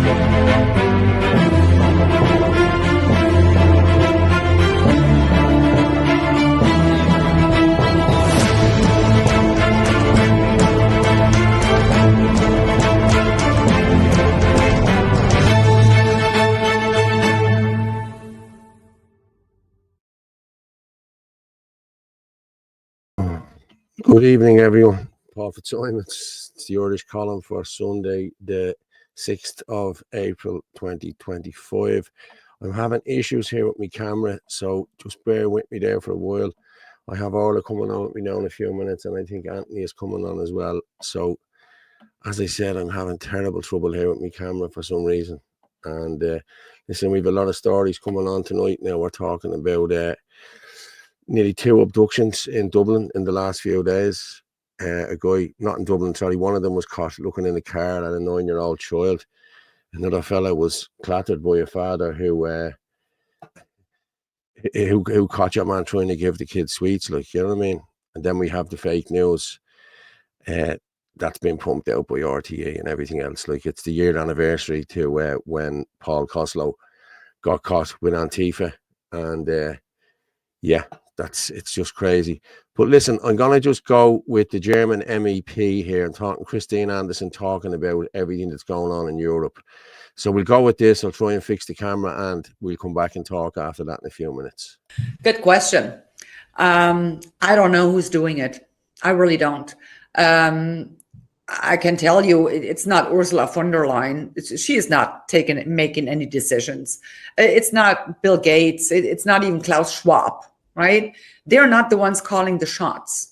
Good evening, everyone. Paul Fitzsimons. It's the Irish column for Sunday, the 6th of April, 2025. I'm having issues here with my camera, so just bear with me there for a while. I have Orla coming on with me now in a few minutes, and I think Anthony is coming on as well. So, as I said, I'm having terrible trouble here with my camera for some reason. And listen, we have a lot of stories coming on tonight now. We're talking about nearly 2 abductions in Dublin in the last few days. A guy, not in Dublin, sorry, one of them was caught looking in the car at a 9-year-old child. Another fella was clattered by a father who caught your man trying to give the kids sweets, like, you know what I mean? And then we have the fake news that's been pumped out by RTA and everything else. Like, it's the year anniversary to when Paul Coslow got caught with Antifa, and yeah, it's just crazy. But listen, I'm gonna just go with the German MEP here and talking Christine Anderson, talking about everything that's going on in Europe. So we'll go with this. I'll try and fix the camera, and we'll come back and talk after that in a few minutes. Good question. I don't know who's doing it. I really don't. I can tell you it's not Ursula von der Leyen. She is not making any decisions. It's not Bill Gates. It's not even Klaus Schwab, right? They're not the ones calling the shots,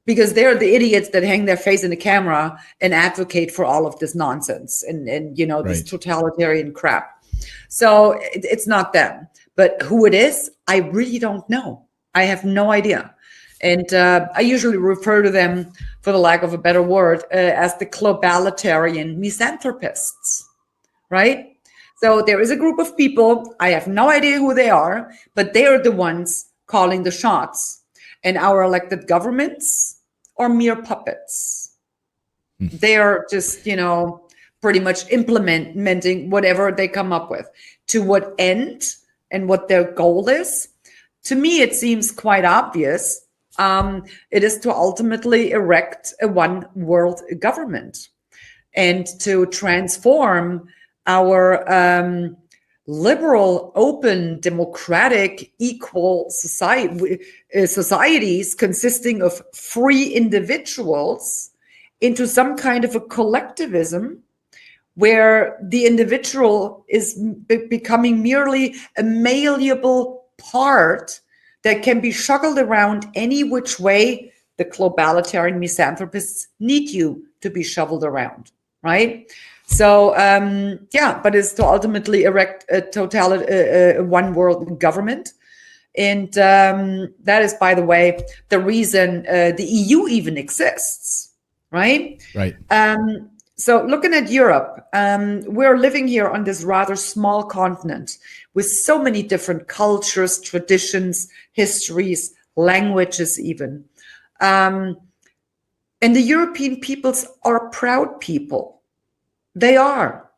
because they're the idiots that hang their face in the camera and advocate for all of this nonsense and you know, this totalitarian crap. So it's not them. But who it is, I really don't know. I have no idea. And I usually refer to them, for the lack of a better word, as the globalitarian misanthropists, right? So there is a group of people, I have no idea who they are, but they are the ones calling the shots. And our elected governments are mere puppets. They are just, you know, pretty much implementing whatever they come up with. To what end and what their goal is, to me, it seems quite obvious. It is to ultimately erect a one world government and to transform our liberal, open, democratic, equal societies consisting of free individuals into some kind of a collectivism where the individual is becoming merely a malleable part that can be shuttled around any which way the globalitarian misanthropists need you to be shoveled around, right? So, yeah, but it's to ultimately erect a one world government. And that is, by the way, the reason the EU even exists, right? Right. So looking at Europe, we're living here on this rather small continent with so many different cultures, traditions, histories, languages even. And the European peoples are proud people. They are.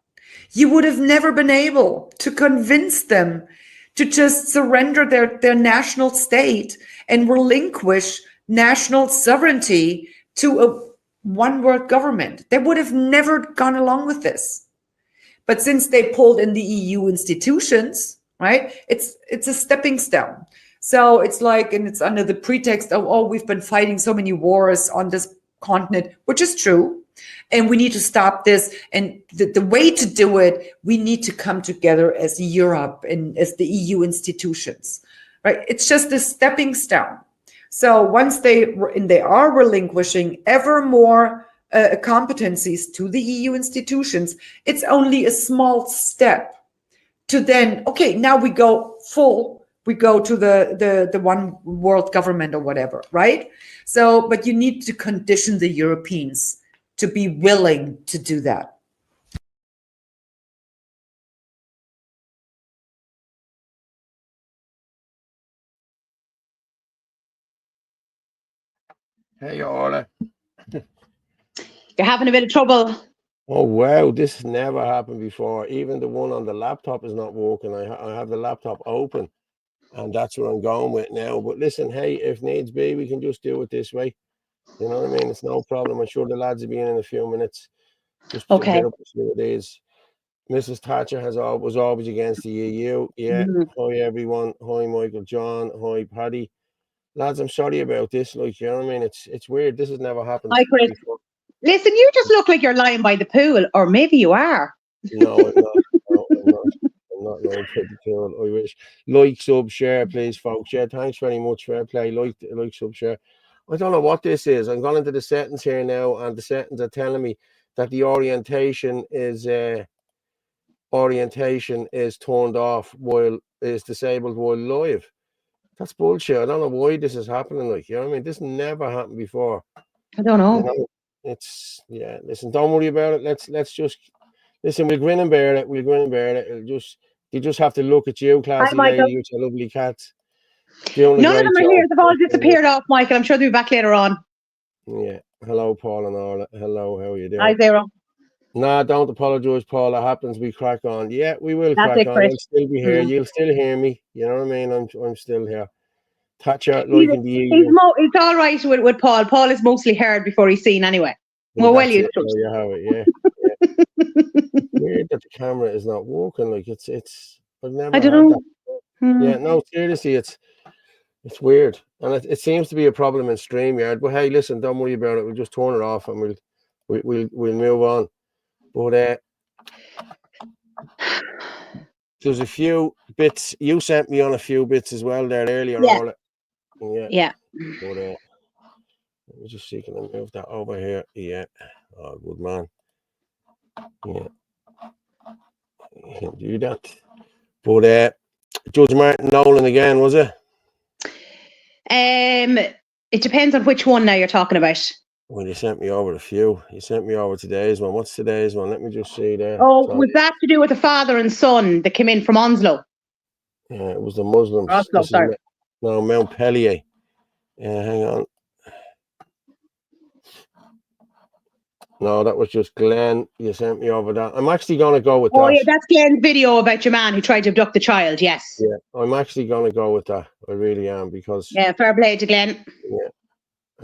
You would have never been able to convince them to just surrender their national state and relinquish national sovereignty to a one world government. They would have never gone along with this. But since they pulled in the EU institutions, right, it's a stepping stone. So it's like, and it's under the pretext of, oh, we've been fighting so many wars on this continent, which is true. And we need to stop this. And the way to do it, we need to come together as Europe and as the EU institutions, right? It's just a stepping stone. So once they are relinquishing ever more competencies to the EU institutions, it's only a small step to then, okay, now we go to the one world government or whatever, right? So, but you need to condition the Europeans to be willing to do that. Hey, Orla. You're having a bit of trouble. Oh wow, this never happened before. Even the one on the laptop is not working. I have the laptop open, and that's what I'm going with now. But listen, hey, if needs be, we can just do it this way. You know what I mean? It's no problem. I'm sure the lads will be in a few minutes. Just Okay. hit up and see what it is. Mrs. Thatcher was always against the EU. Yeah. Mhm. Hi everyone. Hi Michael John. Hi Paddy. Lads, I'm sorry about this. Like, you know what I mean? It's weird. This has never happened Hi, Chris. before. Listen, you just look like you're lying by the pool, or maybe you are. No, I'm not. No, I'm not. I'm not lying for the tool. I wish. Like, sub, share, please, folks. Yeah, thanks very much. Fair play. Like, sub, share. I don't know what this is. I'm going into the settings here now, and the settings are telling me that the orientation is turned off while is disabled while live. That's bullshit. I don't know why this is happening. Like, you know what I mean? This never happened before. I don't You know. know, listen, don't worry about it. Let's just listen, we'll grin and bear it. We'll grin and bear it. You just have to look at you, Hi, classy Michael. lady, with your lovely cats. Doing a None of great them are job. here. They've all disappeared off, Michael. I'm sure they'll be back later on. Yeah. Hello, Paul and Orla. Hello, how are you Hi, doing? Zero. Nah, don't apologise, Paul. It happens. We crack on. Yeah, we will That's crack it, on. Chris. I'll still be here. Mm. You'll still hear me. You know what I mean? I'm still here. Thatcher He's, liking the EU. it's all right with Paul. Paul is mostly heard before he's seen anyway. Well, Well that's it. used to There you have it. Yeah. it. Weird that the camera is not working. Like it's. I've I never don't had know. that. Hmm. Yeah. No, seriously, it's weird, and it seems to be a problem in StreamYard. But hey, listen, don't worry about it. We'll just turn it off, and we'll move on. But there's a few bits you sent me on a few bits as well there earlier, Yeah. Orla. Yeah. Yeah. But let me just see, can I move that over here? Yeah. Oh, good man. Yeah. You can do that. But Judge Martin Nolan again, was it? It depends on which one now you're talking about. Well, you sent me over a few. You sent me over today's one. What's today's one? Let me just see there. Oh, was that to do with the father and son that came in from Onslow? Yeah, it was the Muslims. Oslo, This is sorry. no Mount Pellier. Yeah, hang on. No, that was just Glenn. You sent me over that. I'm actually going to go with Oh, that. yeah, that's Glenn's video about your man who tried to abduct the child. Yes. Yeah, I'm actually going to go with that. I really am because Yeah, fair play to Glenn. yeah,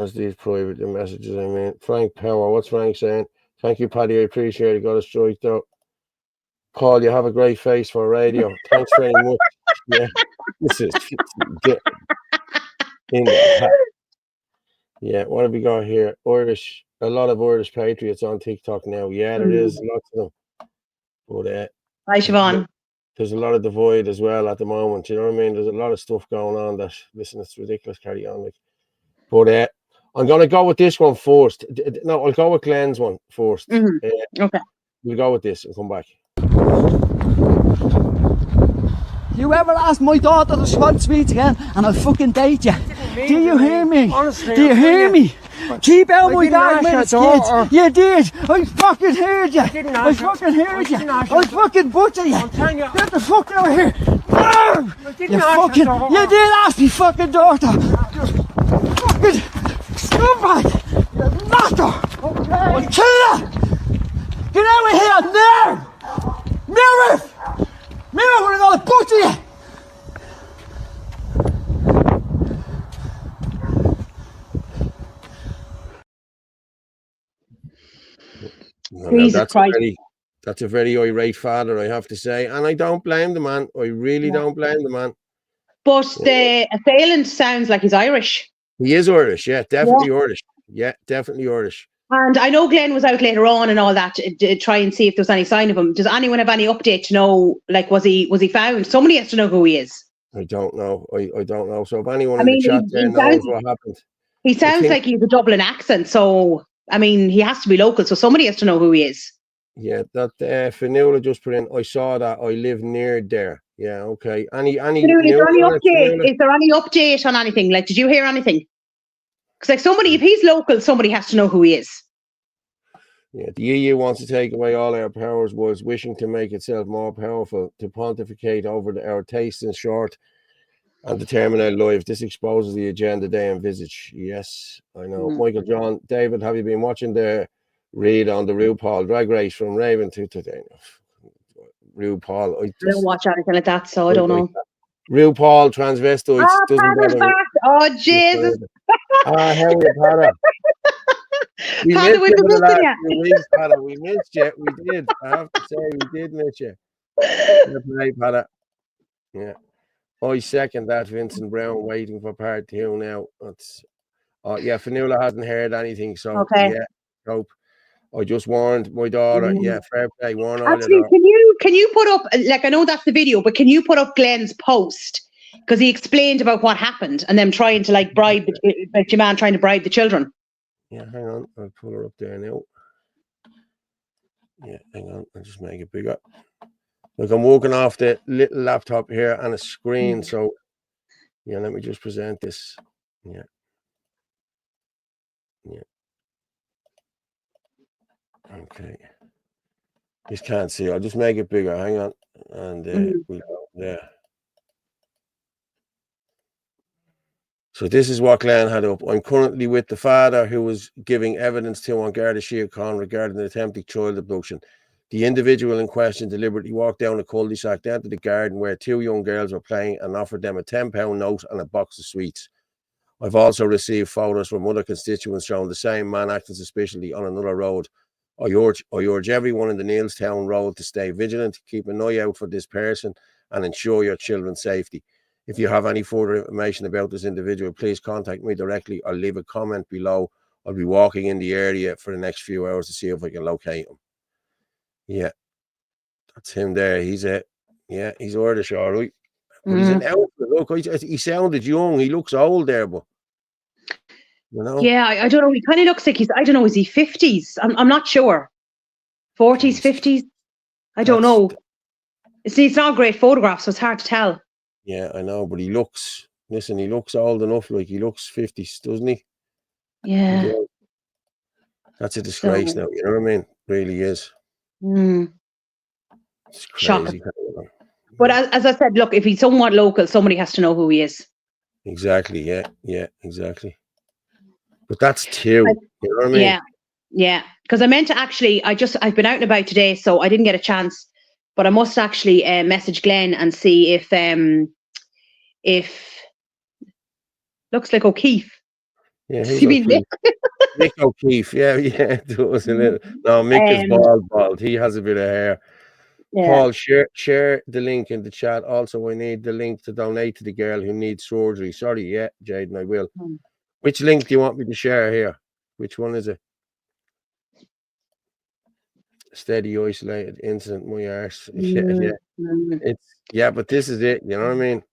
as these private messages. I mean, Frank Power. What's Frank saying? Thank you, Paddy. I appreciate it. Got a strike though. Paul, you have a great face for radio. Thanks very much. Yeah, this is get in the hat. Yeah, what have we got here? Irish, a lot of Irish patriots on TikTok now. Yeah, there is lots of them. But Hi, Siobhan. there's a lot of divide as well at the moment. You know what I mean? There's a lot of stuff going on that, listen, it's ridiculous. Carry on, like. But I'm gonna go with this one first. No, I'll go with Glenn's one first. Okay. We'll go with this and come back. You ever ask my daughter to smoke sweets again and I'll fucking date you? Do you hear me? Honestly, do you hear me? Keep out my didn't dad ask minutes, your kids. daughter. You did. I fucking heard you. didn't I ask her. fucking heard you. didn't ask I her. fucking butcher you. I'm telling you. Get the fuck out of here. No! didn't You ask fucking. your daughter. You did ask me fucking daughter. You fucking scumbag. You nutter. I'll kill you. Get out of here now. Move it. Move, we're gonna butcher you. No, Jesus that's Christ. that's a very irate father, I have to say, and I don't blame the man. I really don't blame the man. But the assailant sounds like he's Irish. He is Irish, yeah, definitely Irish. Yeah, definitely Irish. And I know Glenn was out later on and all that to try and see if there's any sign of him. Does anyone have any update to know, like, was he found? Somebody has to know who he is. I don't know. I don't know. So if anyone I in the mean, chat there knows what happened, he sounds like he's a Dublin accent. So, I mean, he has to be local. So somebody has to know who he is. yeah, that Fanula just put in. I saw that. I live near there. Yeah, okay. Any Is there any news on it, update? Fanula? Is there any update on anything? Like, did you hear anything? Because like somebody, if he's local, somebody has to know who he is. Yeah, the EU wants to take away all our powers, was wishing to make itself more powerful, to pontificate over our tastes in short and determine our life. This exposes the agenda they envisage. Yes, I know. Michael John, David, have you been watching the read on the RuPaul Drag Race from Raven to today. RuPaul. I don't watch anything like that, so I don't know. RuPaul transvestites doesn't Padder's bother me. back. Oh, Jesus. How are you, Padder? We Padder, missed we've you been for the last missing few weeks, Padder. We missed you. We did. I have to say, we did miss you. Right, Padder. Yeah. I second that. Vincent Brown waiting for part 2 now. That's yeah, Fanula hasn't heard anything, so Okay. yeah, hope. I just warned my daughter. Yeah, fair play. Warn all your Actually, daughter. can you put up, like, I know that's the video, but can you put up Glenn's post? Because he explained about what happened and them trying to, like, bribe your man trying to bribe the children. Yeah, hang on. I'll pull her up there now. Yeah, hang on. I'll just make it bigger. Look, I'm walking off the little laptop here and a screen, so yeah, let me just present this. Yeah. Yeah. Okay. Just can't see. I'll just make it bigger. Hang on. And we go there. So this is what Glenn had up. I'm currently with the father who was giving evidence to on Garda Síochána regarding an attempted child abduction. The individual in question deliberately walked down a cul-de-sac down to the garden where 2 young girls were playing and offered them a £10 note and a box of sweets. I've also received photos from other constituents showing the same man acting suspiciously on another road. I urge everyone in the Neilstown Road to stay vigilant, keep an eye out for this person and ensure your children's safety. If you have any further information about this individual, please contact me directly or leave a comment below. I'll be walking in the area for the next few hours to see if I can locate him. Yeah, that's him there. He's Irish, all right. But he's an outfit. Look, he sounded young. He looks old there, but you know. Yeah, I don't know. He kind of looks like I don't know, is he 50s? I'm not sure. 40s, 50s? I don't know. See, it's not a great photograph, so it's hard to tell. Yeah, I know, but he looks old enough, like he looks 50s, doesn't he? Yeah. That's a disgrace now, you know what I mean? Really is. It's crazy. Shocking. But as I said, look, if he's somewhat local, somebody has to know who he is. Exactly, yeah, exactly. But that's 2, you know what I mean? Yeah. Because I meant to actually, I've been out and about today, so I didn't get a chance. But I must actually message Glenn and see if looks like O'Keefe. Yeah, he's O'Keefe. Mick O'Keefe, yeah, it does a little. No, Mick is bald. He has a bit of hair. Yeah. Paul, share the link in the chat. Also, I need the link to donate to the girl who needs surgery. Sorry, yeah, Jaden, I will. Which link do you want me to share here? Which one is it? Steady isolated incident, my arse. But this is it, you know what I mean?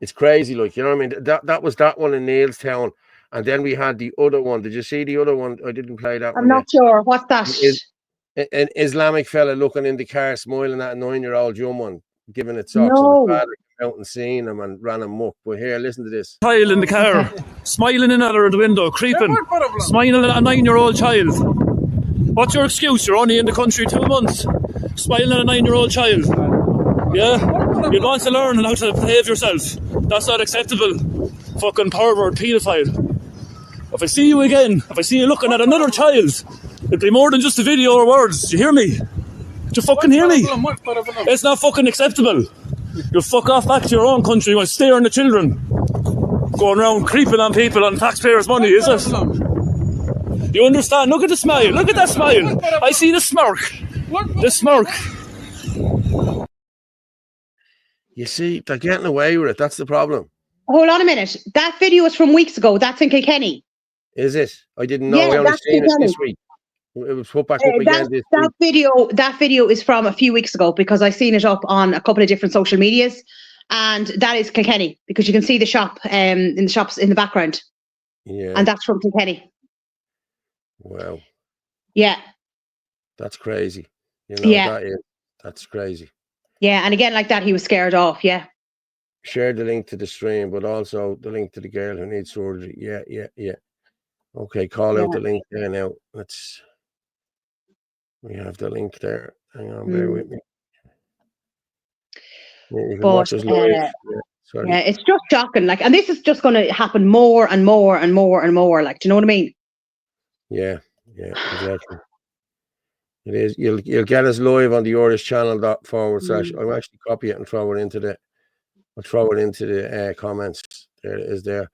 It's crazy, like, you know what I mean? That was that one in Neilstown, and then we had the other one. Did you see the other one? I didn't play that one. I'm not sure. What's that? An Islamic fella looking in the car, smiling at a 9-year-old young one, giving it socks, and the father came out and seen him and ran him up. But here, listen to this. Child in the car, smiling in at her at the window, creeping, smiling at a 9-year-old child. What's your excuse? You're only in the country 2 months. Smiling at a 9-year-old child. Yeah? You want to learn how to behave yourself. That's not acceptable. Fucking pervert, paedophile. If I see you again, if I see you looking at another child, it'll be more than just a video or words. Do you hear me? Do you fucking hear me? It's not fucking acceptable. You fuck off back to your own country. You want to stare on the children. Going around creeping on people on taxpayers' money, is it? You understand? Look at the smile. Look at that smile. I see the smirk. The smirk. You see, they're getting away with it. That's the problem. Hold on a minute. That video is from weeks ago. That's in Kilkenny. Is it? I didn't know. I only seen it this week. It was put back up again this week. That video is from a few weeks ago because I seen it up on a couple of different social medias, and that is Kilkenny because you can see the shop in the shops in the background. Yeah. And that's from Kilkenny. Wow. Yeah. That's crazy. You know, that's crazy. Yeah, and again, like that, he was scared off. Yeah. Share the link to the stream, but also the link to the girl who needs surgery. Yeah. Okay, call out the link there now. We have the link there. Hang on, bear with me. Yeah, you can watch us live. Yeah, it's just shocking. Like, and this is just going to happen more and more and more and more. Like, do you know what I mean? Yeah, Yeah, exactly. It is. You'll get us live on the Irish channel // I'm actually copy it and throw it into the comments. There it is there.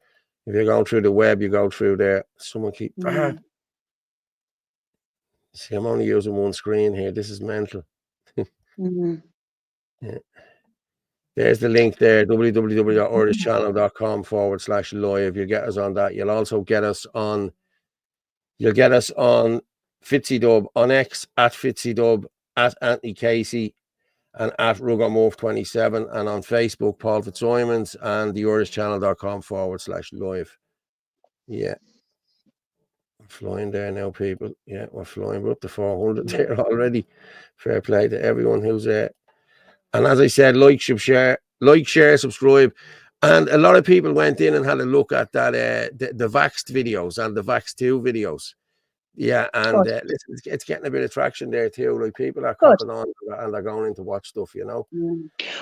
If you're going through the web, you go through there. Someone keep see, I'm only using one screen here. This is mental. Yeah. There's the link there, www.irishchannel.com/live. You'll get us on that. You'll also get us on FitzyDub on X at FitzyDub, at Anthony Casey, and at RuggerMorph27, and on Facebook, Paul Fitzsimons, and the irishchannel.com/live. Yeah. We're flying there now, people. Yeah, we're flying. We're up to 400 there already. Fair play to everyone who's there. And as I said, like, share, subscribe. And a lot of people went in and had a look at that, the Vaxxed videos and the Vaxxed 2 videos. Yeah, and it's getting a bit of traction there too. Like, people are copping on and they're going in to watch stuff, you know.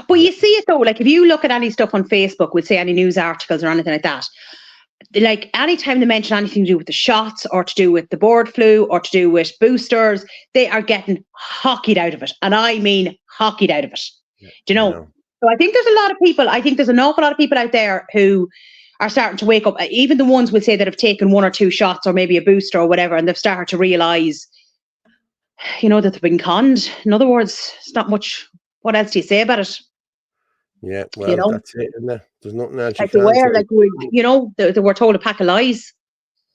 But you see it though, like if you look at any stuff on Facebook, we'd say any news articles or anything like that, like anytime they mention anything to do with the shots or to do with the bird flu or to do with boosters, they are getting hockeyed out of it. And I mean hockeyed out of it. Yeah, do you know? So I think there's a lot of people, I think there's an awful lot of people out there who are starting to wake up, even the ones would say that have taken 1 or 2 shots or maybe a booster or whatever, and they've started to realise, you know, that they've been conned. In other words, it's not much. What else do you say about it? Yeah, well, you know? That's it, isn't it? There's nothing else like you can say. Like you know, they were told a pack of lies.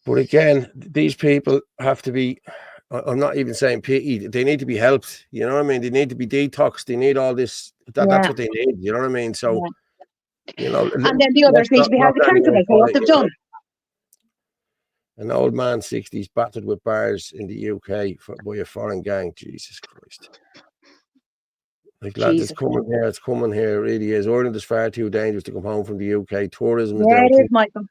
But again, these people have to be, I'm not even saying pity, they need to be helped. You know what I mean? They need to be detoxed. They need all this. That's what they need. You know what I mean? So, you know. And then the others need to be held accountable for what they've done. An old man, 60s, battered with bars in the UK by a foreign gang. Jesus Christ. Like, lads, it's coming here. It's coming here. It really is. Ireland is far too dangerous to come home from the UK. Tourism is down. It is, Michael.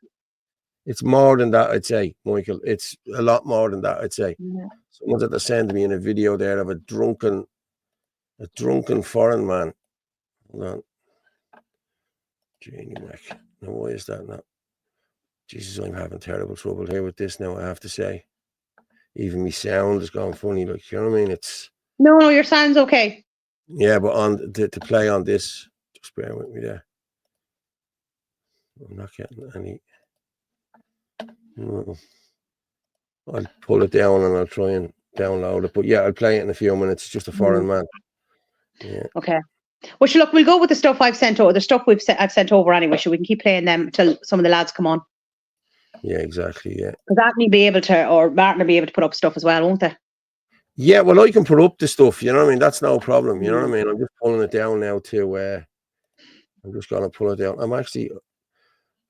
It's more than that, I'd say, Michael. It's a lot more than that, I'd say. Yeah. Someone's at the send me in a video there of a drunken foreign man. Hold on. Genie Mac. Now, why is that not? Jesus, I'm having terrible trouble here with this now, I have to say. Even my sound has gone funny, like, you know what I mean? It's no, your sound's okay. Yeah, but on to play on this, just bear with me there. I'm not getting any. No. I'll pull it down and I'll try and download it. But yeah, I'll play it in a few minutes. It's just a foreign man. Yeah. Okay. Well, look, we'll go with the stuff I've sent over. The stuff I've sent over anyway, so we can keep playing them till some of the lads come on. Yeah, exactly. Yeah. Because Anthony be able to, or Martin will be able to put up stuff as well, won't they? Yeah, well, I can put up the stuff. You know what I mean? That's no problem. You know what I mean? I'm just pulling it down now to. I'm just gonna pull it down. I'm actually.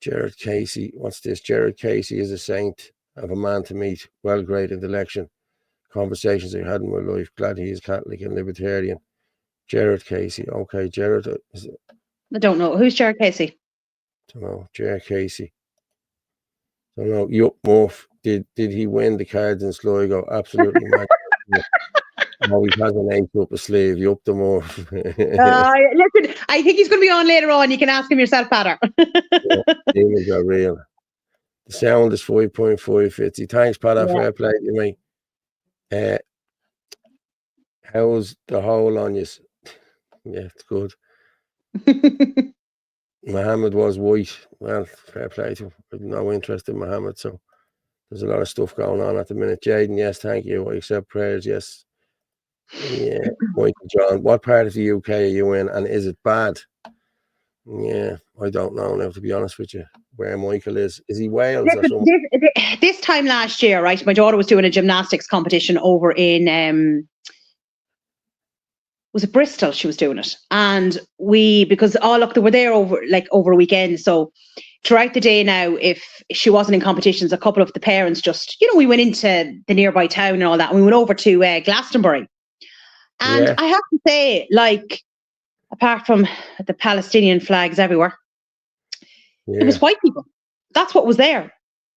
Jared Casey, what's this? Jared Casey is a saint of a man to meet. Well, great intellection. Conversations I had in my life. Glad he is Catholic and libertarian. Jared Casey. Okay, Jared. Is it? I don't know. Who's Jared Casey? Don't know. Jared Casey. Don't know. Yup, Morph. Did he win the cards in Sligo? Absolutely, man. Oh, he has an ace up a sleeve. You up the Morph. Listen, I think he's going to be on later on. You can ask him yourself, Patter. Demons are real. The sound is 5.5 Fitzy. Thanks, Patter. Fair play to you, mate. How's the hole on you? Yeah, it's good. Mohammed was white. Well, fair play to him. I have no interest in Mohammed, so there's a lot of stuff going on at the minute. Jaden, yes, thank you. I accept prayers, yes. Yeah, Michael John, what part of the UK are you in, and is it bad? Yeah, I don't know now, to be honest with you, where Michael is. Is he Wales or something? This time last year, right, my daughter was doing a gymnastics competition over in was it Bristol? She was doing it, and because they were there over a weekend. So throughout the day now, if she wasn't in competitions, a couple of the parents just, we went into the nearby town and all that, and we went over to Glastonbury. And I have to say, apart from the Palestinian flags everywhere, it was white people. That's what was there.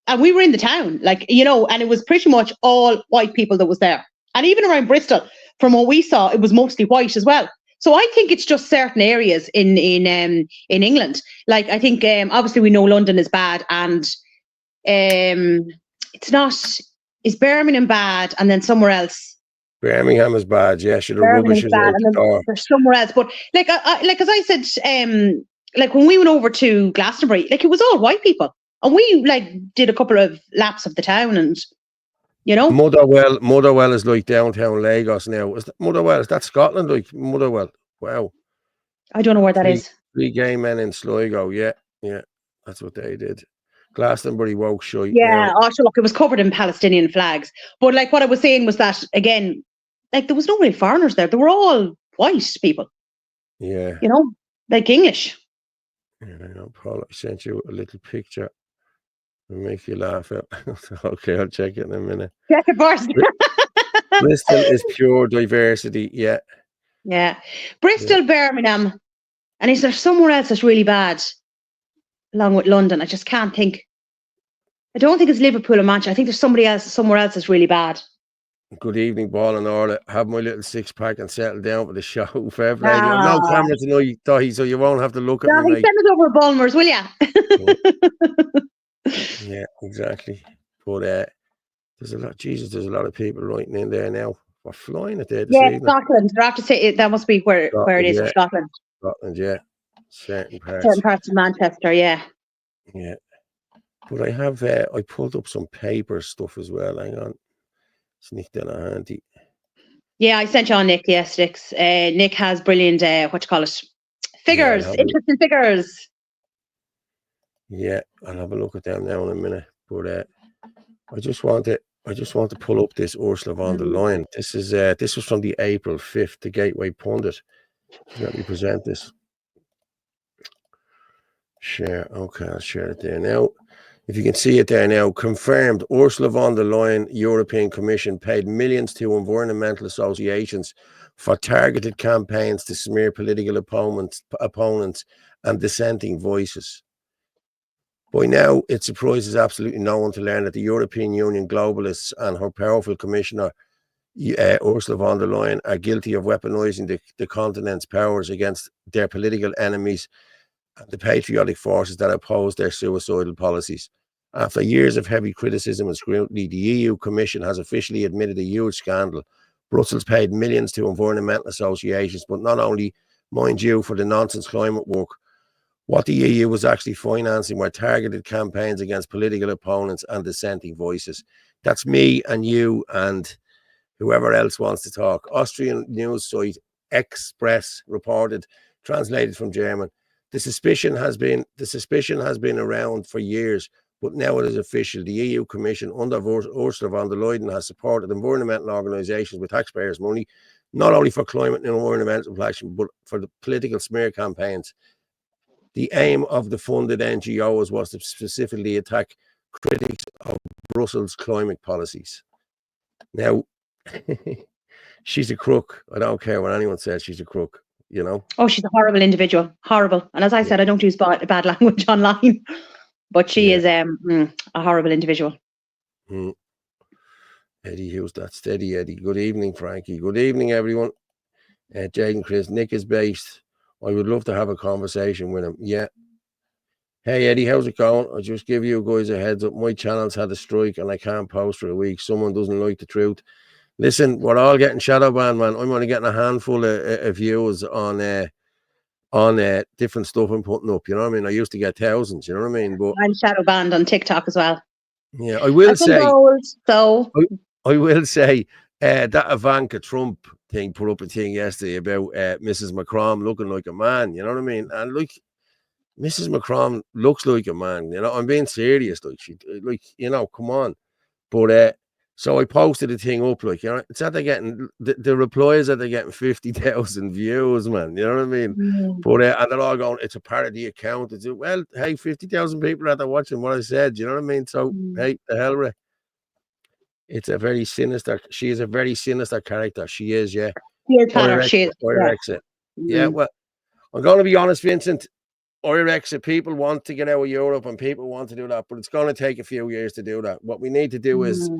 And we were in the town, and it was pretty much all white people that was there. And even around Bristol, from what we saw, it was mostly white as well. So I think it's just certain areas in England. I think obviously we know London is bad, and it's not is Birmingham bad, and then somewhere else? Birmingham is bad. Yeah, the rubbish Birmingham's is bad, out and the then door. there's somewhere else. But like, like as I said, like when we went over to Glastonbury, like it was all white people, and we like did a couple of laps of the town, and you know, Motherwell is like downtown Lagos now. Is that Motherwell? Is that Scotland? Like Motherwell? Wow. I don't know where that is. Three gay men in Sligo. Yeah, that's what they did. Glastonbury woke shite. Yeah, Now. also look, it was covered in Palestinian flags. But like what I was saying was that again, like there was no real foreigners there. They were all white people. Yeah. You know, like English. Yeah, I know, Paul. I sent you a little picture. It'll make you laugh out. Okay, I'll check it in a minute. Check it first. Bristol is pure diversity. Yeah. Yeah. Bristol, Birmingham. And is there somewhere else that's really bad? Along with London. I just can't think. I don't think it's Liverpool or Manchester. I think there's somewhere else that's really bad. Good evening, Paul and Orla. Have my little 6-pack and settle down for the show. Fair play. You have no camera tonight, Dahi, so you won't have to look at me, mate. Send it over Bulmers, will you? Yeah, exactly. But there's a lot of people writing in there now. We're flying it there this evening. Scotland. I have to say that must be where it is, Scotland. Scotland, yeah. Certain parts of Manchester, yeah. Yeah. But I have I pulled up some paper stuff as well. Hang on. Sneak that on handy. Yeah, I sent you on Nick yesterday. Nick has brilliant figures, interesting figures. Yeah, I'll have a look at them now in a minute. But I just want to pull up this Ursula von der Leyen. This was from the April 5th, the Gateway Pundit. Let me present this. Share. Okay, I'll share it there now. If you can see it there now, confirmed, Ursula von der Leyen, European Commission, paid millions to environmental associations for targeted campaigns to smear political opponents and dissenting voices. By now, it surprises absolutely no one to learn that the European Union globalists and her powerful commissioner, Ursula von der Leyen, are guilty of weaponizing the continent's powers against their political enemies and the patriotic forces that oppose their suicidal policies. After years of heavy criticism and scrutiny, the EU Commission has officially admitted a huge scandal. Brussels paid millions to environmental associations, but not only, mind you, for the nonsense climate work. What the EU was actually financing were targeted campaigns against political opponents and dissenting voices. That's me and you and whoever else wants to talk. Austrian news site Express reported, translated from German. The suspicion has been around for years, but now it is official. The EU Commission under Ursula von der Leyen has supported environmental organisations with taxpayers' money, not only for climate and environmental action, but for the political smear campaigns. The aim of the funded NGOs was to specifically attack critics of Brussels' climate policies. Now, she's a crook. I don't care what anyone says, she's a crook. You know? Oh, she's a horrible individual. Horrible. And as I said, I don't use bad language online, but she is a horrible individual. Eddie Hughes, that's steady, Eddie. Good evening, Frankie. Good evening, everyone. Jaden Chris, Nick is based. I would love to have a conversation with him. Yeah. Hey, Eddie, how's it going? I'll just give you guys a heads up. My channel's had a strike and I can't post for a week. Someone doesn't like the truth. Listen, we're all getting shadow banned, man. I'm only getting a handful of views on different stuff I'm putting up. You know what I mean? I used to get thousands. You know what I mean? But I'm shadow banned on TikTok as well. Yeah, I will say. I will say that Ivanka Trump thing put up a thing yesterday about Mrs. Macron looking like a man. You know what I mean? And like Mrs. Macron looks like a man. You know, I'm being serious. Come on. But so I posted a thing up, like, you know, it's that they're getting the replies that they're getting 50,000 views, man. You know what I mean? But and they're all going, it's a parody account. It's well, hey, 50,000 people out there watching what I said. You know what I mean? So hey, the hell with it. It's a very sinister. She is a very sinister character. She is, yeah. She is. Yeah. Well, I'm going to be honest, Vincent. Irexit, people want to get out of Europe and people want to do that, but it's going to take a few years to do that. What we need to do is,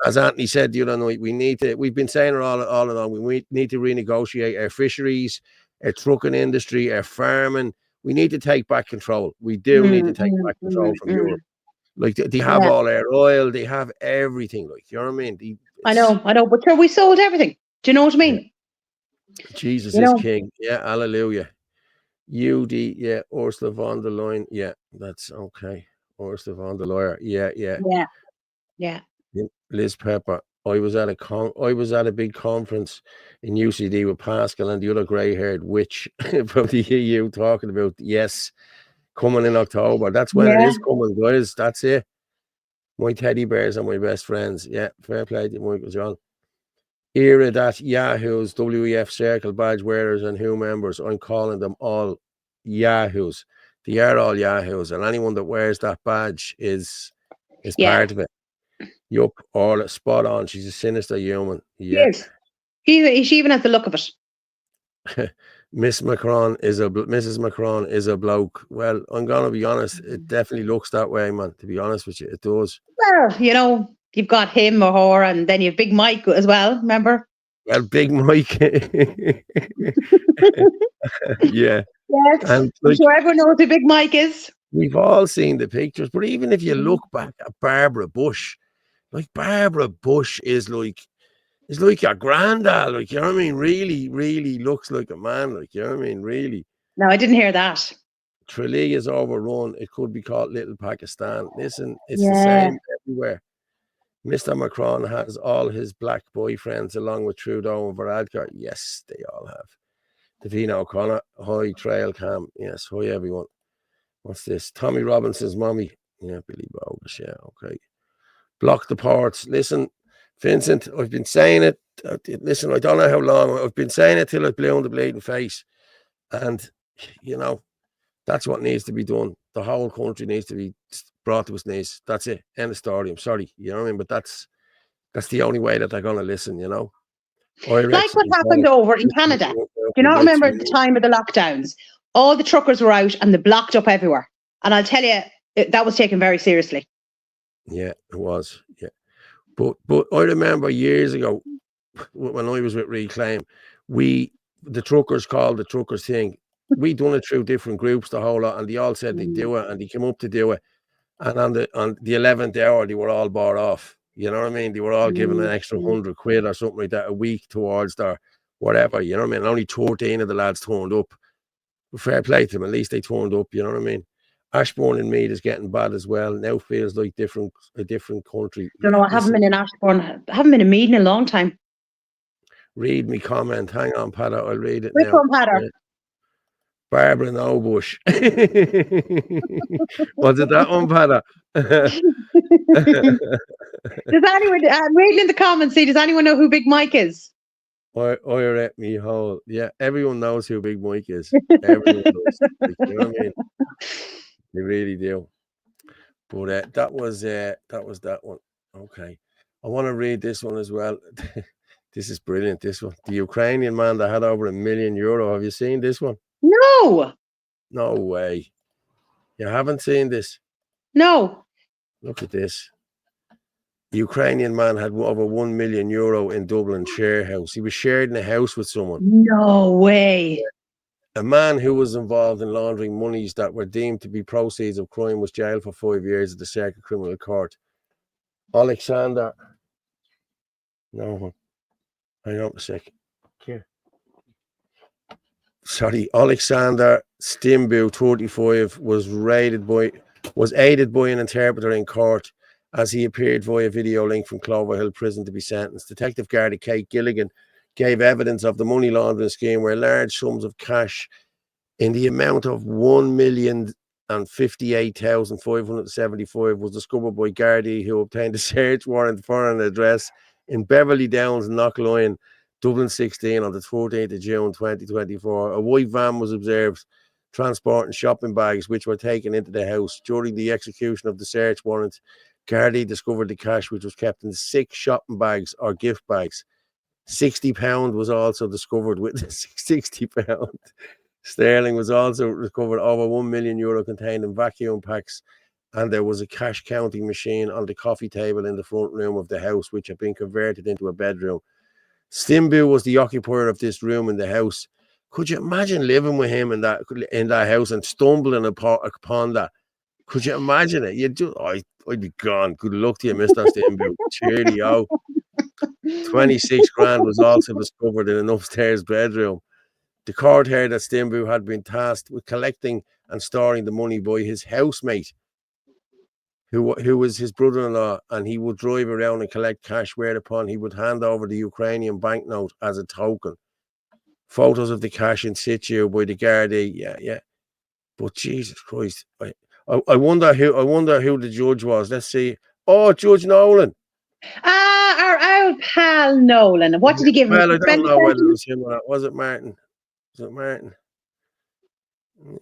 as Anthony said the other night, we've been saying it all along, we need to renegotiate our fisheries, our trucking industry, our farming. We need to take back control. We do need to take back control from Europe. Like they have all their oil, they have everything. Like, you know what I mean? I know. But sure, we sold everything. Do you know what I mean? Jesus is king. Yeah, hallelujah. UD, yeah, Ursula von der Leyen. Yeah, that's okay. Ursula von der Leyen. Yeah. Liz Pepper. I was at a big conference in UCD with Pascal and the other grey-haired witch from the EU talking about coming in October. That's when it is coming, guys. That's it. My teddy bears are my best friends. Yeah, fair play to Michael John. Era that Yahoos, WEF Circle badge wearers and who members, I'm calling them all Yahoos. They are all Yahoos, and anyone that wears that badge is part of it. Yup, Orla, spot on. She's a sinister human. Yeah. Yes. She even has the look of it. Mrs. Macron is a bloke. Well, I'm gonna be honest. It definitely looks that way, man. To be honest with you, it does. Well, you've got him or her, and then you've Big Mike as well. Remember? Well, Big Mike. Yeah. Yes. And I'm sure everyone knows who Big Mike is. We've all seen the pictures, but even if you look back at Barbara Bush, like Barbara Bush is like your granddad, like, you know what I mean? Really, really looks like a man, like, you know what I mean? Really. No, I didn't hear that. Tralee is overrun. It could be called Little Pakistan. Listen, it's the same everywhere. Mr. Macron has all his black boyfriends along with Trudeau and Varadkar. Yes, they all have. Davina O'Connor, hi, Trail Cam. Yes, hi, everyone. What's this? Tommy Robinson's mommy. Yeah, Billy Bogus. Yeah, okay. Block the ports. Listen, Vincent, I've been saying it. Listen, I don't know how long. I've been saying it till I blew in the bleeding face. And, that's what needs to be done. The whole country needs to be brought to its knees. That's it. End of story. I'm sorry. You know what I mean? But that's the only way that they're going to listen, Like what happened over in Canada. Do you not remember at the time of the lockdowns? All the truckers were out and they blocked up everywhere. And I'll tell you, that was taken very seriously. Yeah, it was. Yeah. But I remember years ago when I was with Reclaim, the truckers called the truckers thing. We done it through different groups, the whole lot, and they all said they'd do it, and they came up to do it. And on the 11th hour, they were all bought off. You know what I mean? They were all given an extra £100 or something like that a week towards their whatever. You know what I mean? Only 13 of the lads turned up. Fair play to them. At least they turned up. You know what I mean? Ashbourne and Meath is getting bad as well. Now feels like a different country. I don't know. I haven't been in Ashbourne. I haven't been in Meath in a long time. Read me comment. Hang on, Padder. I'll read it Which now. one, Padder? Barbara Nobush. Was it that one, Padder? Does anyone, reading in the comments, does anyone know who Big Mike is? I let me hold. Yeah, everyone knows who Big Mike is. Everyone knows. Like, you know what I mean? They really do. But that was that one. Okay. I want to read this one as well. This is brilliant, this one. The Ukrainian man that had over €1 million. Have you seen this one? No. No way. You haven't seen this? No. Look at this. The Ukrainian man had over €1 million in Dublin share house. He was sharing a house with someone. No way. A man who was involved in laundering monies that were deemed to be proceeds of crime was jailed for 5 years at the Circuit Criminal Court. Alexander. No. Hang on a sec. Here. Sorry, Alexander Stimbu, 35, was aided by an interpreter in court as he appeared via video link from Cloverhill Prison to be sentenced. Detective Garda Kate Gilligan gave evidence of the money laundering scheme where large sums of cash in the amount of $1,058,575 was discovered by Gardaí, who obtained a search warrant for an address in Beverly Downs, Knockline, Dublin 16 on the 14th of June 2024. A white van was observed transporting shopping bags which were taken into the house. During the execution of the search warrant, Gardaí discovered the cash which was kept in 6 shopping bags or gift bags. £60 was also discovered with £60 sterling was also recovered. Over €1 million contained in vacuum packs, and there was a cash counting machine on the coffee table in the front room of the house, which had been converted into a bedroom. Stimbu was the occupier of this room in the house. Could you imagine living with him in that house and stumbling upon that? Could you imagine it? I'd be gone. Good luck to you, Mr. Steamboat. Cheerio. 26 grand was also discovered in an upstairs bedroom. The court heard that Steamboat had been tasked with collecting and storing the money by his housemate, who was his brother-in-law, and he would drive around and collect cash, whereupon he would hand over the Ukrainian banknote as a token. Photos of the cash in situ by the Gardaí, yeah. But Jesus Christ, I wonder who the judge was. Let's see. Oh, Judge Nolan. Our pal Nolan. What did he give him? Well, I don't know whether it was him or not. Was it Martin? Yeah,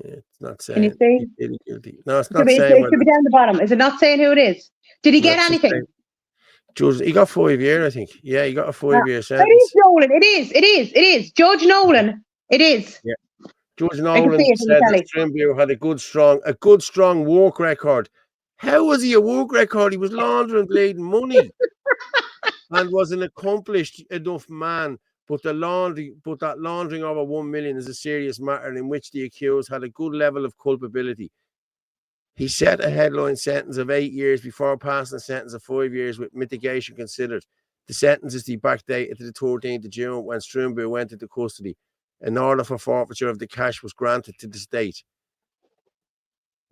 it's not saying. Can you see? Guilty. No, it's not It saying. should be down the bottom. Is it not saying who it is? Did he get anything? Judge, he got 5 years, I think. Yeah, he got a 5-year sentence. It is Nolan. It is. Judge Nolan. It is. Yeah. Judge Nolan said that Trimble had a good, strong work record. How was he a work record? He was laundering bleeding money and was an accomplished enough man. But that laundering over 1 million is a serious matter in which the accused had a good level of culpability. He set a headline sentence of 8 years before passing a sentence of 5 years with mitigation considered. The sentence is backdated to the 13th of June when Strumbu went into custody. An order for forfeiture of the cash was granted to the state.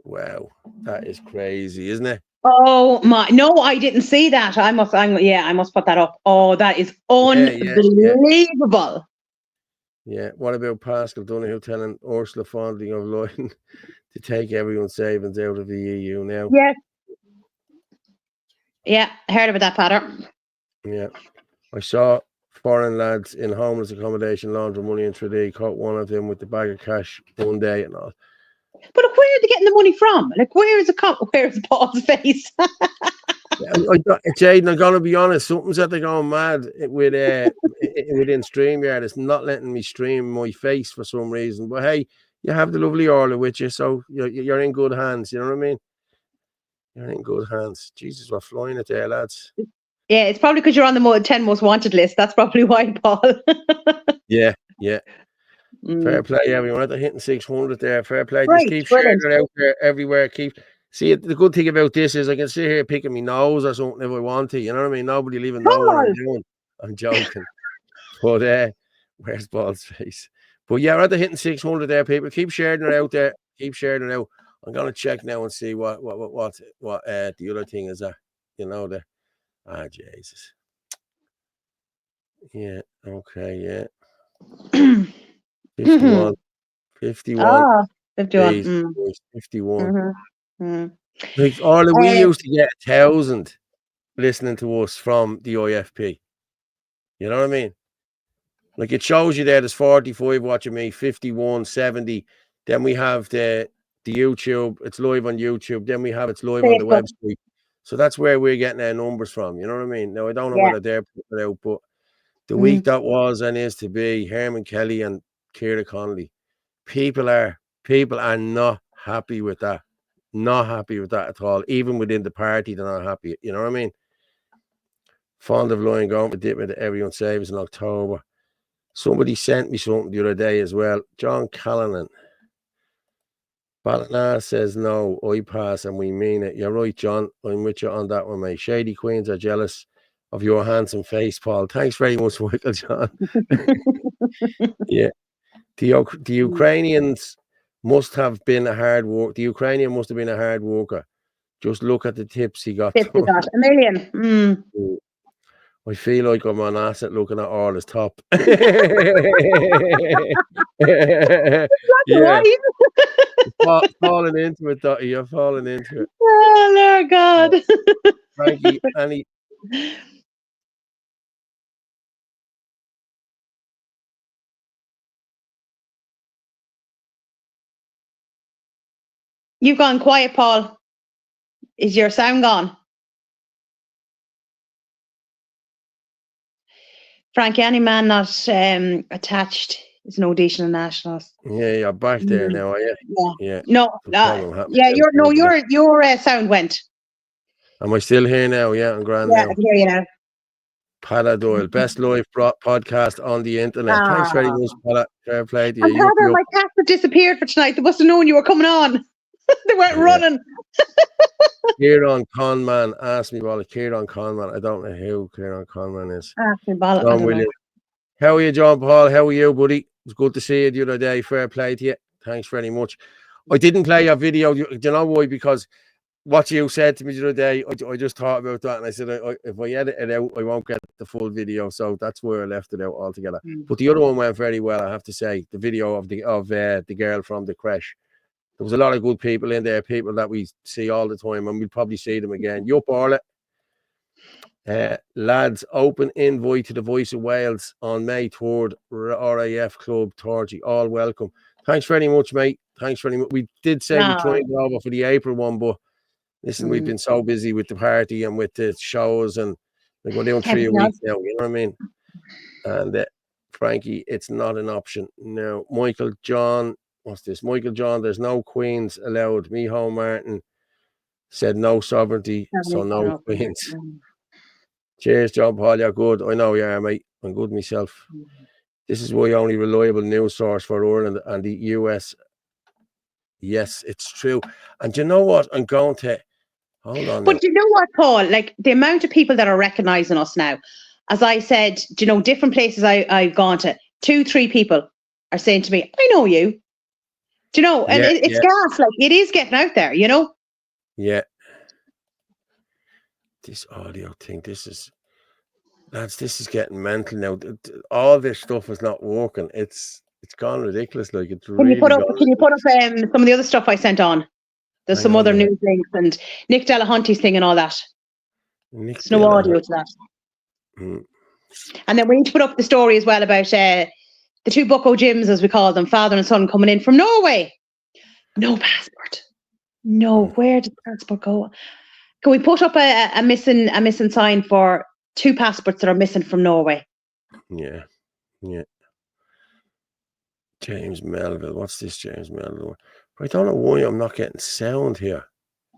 Wow, that is crazy, isn't it? Oh my! No, I didn't see that. I must put that up. Oh, that is unbelievable. Yeah. What about Pascal Donohoe telling Ursula von der Leyen to take everyone's savings out of the EU now? Yes. Yeah, I heard about that, Patter. Yeah, I saw foreign lads in homeless accommodation launder money in Tralee. Caught one of them with the bag of cash one day and all. But where are they getting the money from? Like, where's Paul's face? Jaden, I'm gonna be honest. Something's that they're going mad within StreamYard. It's not letting me stream my face for some reason. But hey, you have the lovely Orla with you, so you're in good hands. You know what I mean? You're in good hands. Jesus, we're flying it there, lads. Yeah, it's probably because you're on the 10 most wanted list. That's probably why, Paul. Yeah. Fair play, everyone. They're hitting 600 there. Fair play. Right, just keep sharing it out there everywhere. See, the good thing about this is I can sit here picking my nose or something if I want to. You know what I mean? Nobody will even know what I'm doing. I'm joking. But where's Paul's face? But yeah, we're hitting 600 there, people. Keep sharing it out there. Keep sharing it out. I'm gonna check now and see what the other thing is. Jesus. Yeah. Okay. Yeah. 51. 51. 51. 51. Like Orla, we used to get 1,000 listening to us from the IFP. You know what I mean? Like it shows you there's 45 watching me, 51, 70. Then we have the YouTube. It's live on YouTube. Then we have it's live on the website. So that's where we're getting our numbers from. You know what I mean? Now I don't know whether they're putting it out, but the week that was and is to be, Herman Kelly and Ciara Connolly. People are not happy with that. Not happy with that at all. Even within the party, they're not happy. You know what I mean? Fond of lying going to dip with everyone saves in October. Somebody sent me something the other day as well. John Callanan. Ballina says no, I pass and we mean it. You're right, John. I'm with you on that one, mate. Shady Queens are jealous of your handsome face, Paul. Thanks very much, Michael John. Yeah. The Ukrainians must have been a hard worker. The Ukrainian must have been a hard worker. Just look at the tips he got. Tips he got. $1 million. I feel like I'm on asset looking at Orla's top. Yeah. Falling into it, Dottie. You're falling into it. Oh, Lord God. Frankie, Annie. You've gone quiet, Paul. Is your sound gone? Frankie, any man not attached is no decent nationals. Yeah, you're back there now, are you? Yeah. No, your sound went. Am I still here now? Yeah, I'm grand now. I can hear you now. Pala Doyle, best live podcast on the internet. Thanks very much, Pala. Fair play to you. My cats have disappeared for tonight. They must have known you were coming on. They weren't running. Kieran Conman asked me about it. Kieran Conman. I don't know who Kieran Conman is. I John don't know. Williams. How are you, John Paul? How are you, buddy? It's good to see you the other day. Fair play to you. Thanks very much. I didn't play your video. Do you know why? Because what you said to me the other day, I just thought about that, and I said, if I edit it out, I won't get the full video. So that's where I left it out altogether. But the other one went very well, I have to say. The video of the girl from the crash. There was a lot of good people in there, people that we see all the time, and we'll probably see them again. Yup, Orla. Lads, open invite to the Voice of Wales on May 3rd, RAF Club, Torgy. All welcome. Thanks very much, mate. Thanks very much. We did say we'd try and go over for the April one, but listen, we've been so busy with the party and with the shows, and we're going down 3 a week now, you know what I mean? And Frankie, it's not an option. Now, Michael John, what's this? Michael John, there's no queens allowed. Miho Martin said no sovereignty, so no queens. Cheers, John Paul. You're good. I know you are, mate. I'm good myself. This is why only reliable news source for Ireland and the US. Yes, it's true. And you know what? I'm going to hold on. But you know what, Paul? Like the amount of people that are recognizing us now. As I said, you know, different places I've gone to, 2-3 people are saying to me, "I know you." Do you know? And it's gas. Like it is getting out there. You know. Yeah. This audio thing, this is getting mental now. All this stuff is not working. It's gone ridiculous. Like it's Can you put up some of the other stuff I sent on? There's some other news links and Nick Delahunty's thing and all that. There's no audio to that. And then we need to put up the story as well about the 2 bucko gyms, as we call them, father and son, coming in from Norway. No passport. No, where did the passport go? Can we put up a missing sign for 2 passports that are missing from Norway? Yeah. James Melville. What's this, James Melville? I don't know why I'm not getting sound here.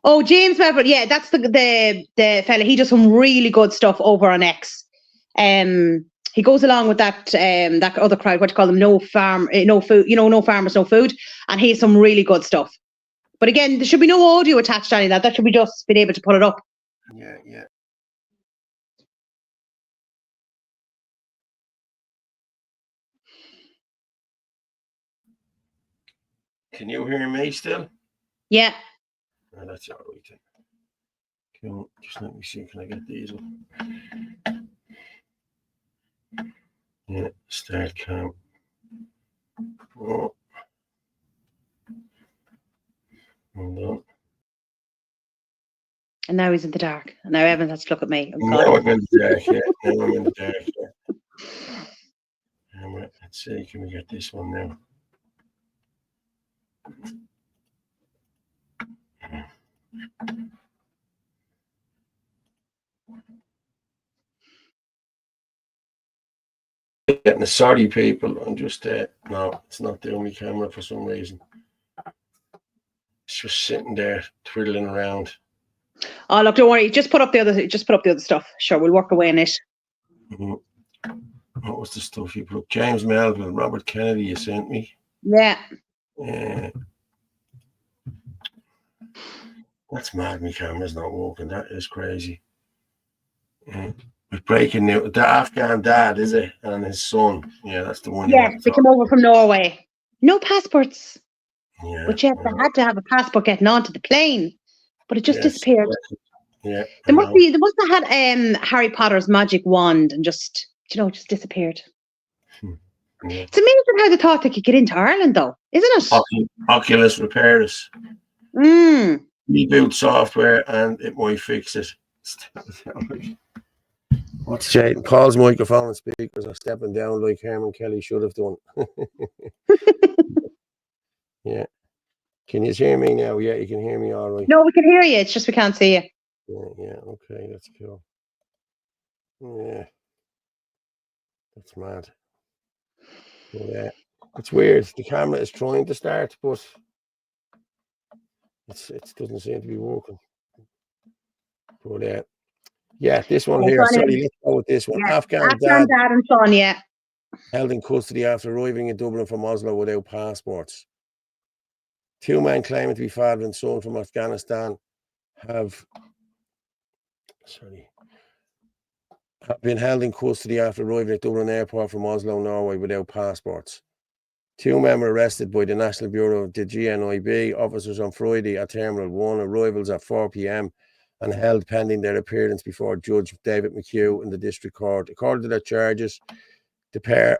Oh, James Melville. Yeah, that's the fella. He does some really good stuff over on X. He goes along with that other crowd. What do you call them? No food. You know, no farmers, no food. And he has some really good stuff. But again, there should be no audio attached to any of that. That should be just being able to put it up. Yeah. Can you hear me still? Yeah. Oh, that's all right. Just let me see. Can I get these up? Yeah, start cam. Oh. Hold on. And now he's in the dark. And now Evan has to look at me. Now I'm in the dark, yeah. Let's see, can we get this one now? Getting sorry, people. I'm just no, it's not doing my camera for some reason. It's just sitting there twiddling around. Oh look, don't worry. Just put up the other stuff. Sure, we'll work away on it. What was the stuff you put up? James Melville, Robert Kennedy, you sent me. Yeah. That's mad. My camera's not working. That is crazy. With breaking news, the Afghan dad, is it? And his son. Yeah, that's the one. Yeah, they came over from Norway. No passports. Yeah. But yet they had to have a passport getting onto the plane. But it just disappeared. Yeah. They must have had Harry Potter's magic wand and just disappeared. Yeah. It's amazing how they thought they could get into Ireland, though, isn't it? Oculus repairs. Reboot software and it might fix it. What's Jade? Paul's microphone and speakers are stepping down like Herman Kelly should have done. Yeah. Can you hear me now? Yeah, you can hear me all right. No, we can hear you. It's just we can't see you. Yeah, okay, that's cool. Yeah. That's mad. Yeah. It's weird. The camera is trying to start, but it doesn't seem to be working. But yeah, this one here. Sorry, let's go with this one. Yeah. Afghan dad and son, yeah. Held in custody after arriving in Dublin from Oslo without passports. Two men claiming to be father and son from Afghanistan have been held in custody after arriving at Dublin Airport from Oslo, Norway, without passports. Two men were arrested by the National Bureau of the GNIB officers on Friday at Terminal 1, arrivals at 4 p.m. and held pending their appearance before Judge David McHugh in the District Court. According to their charges, the pair,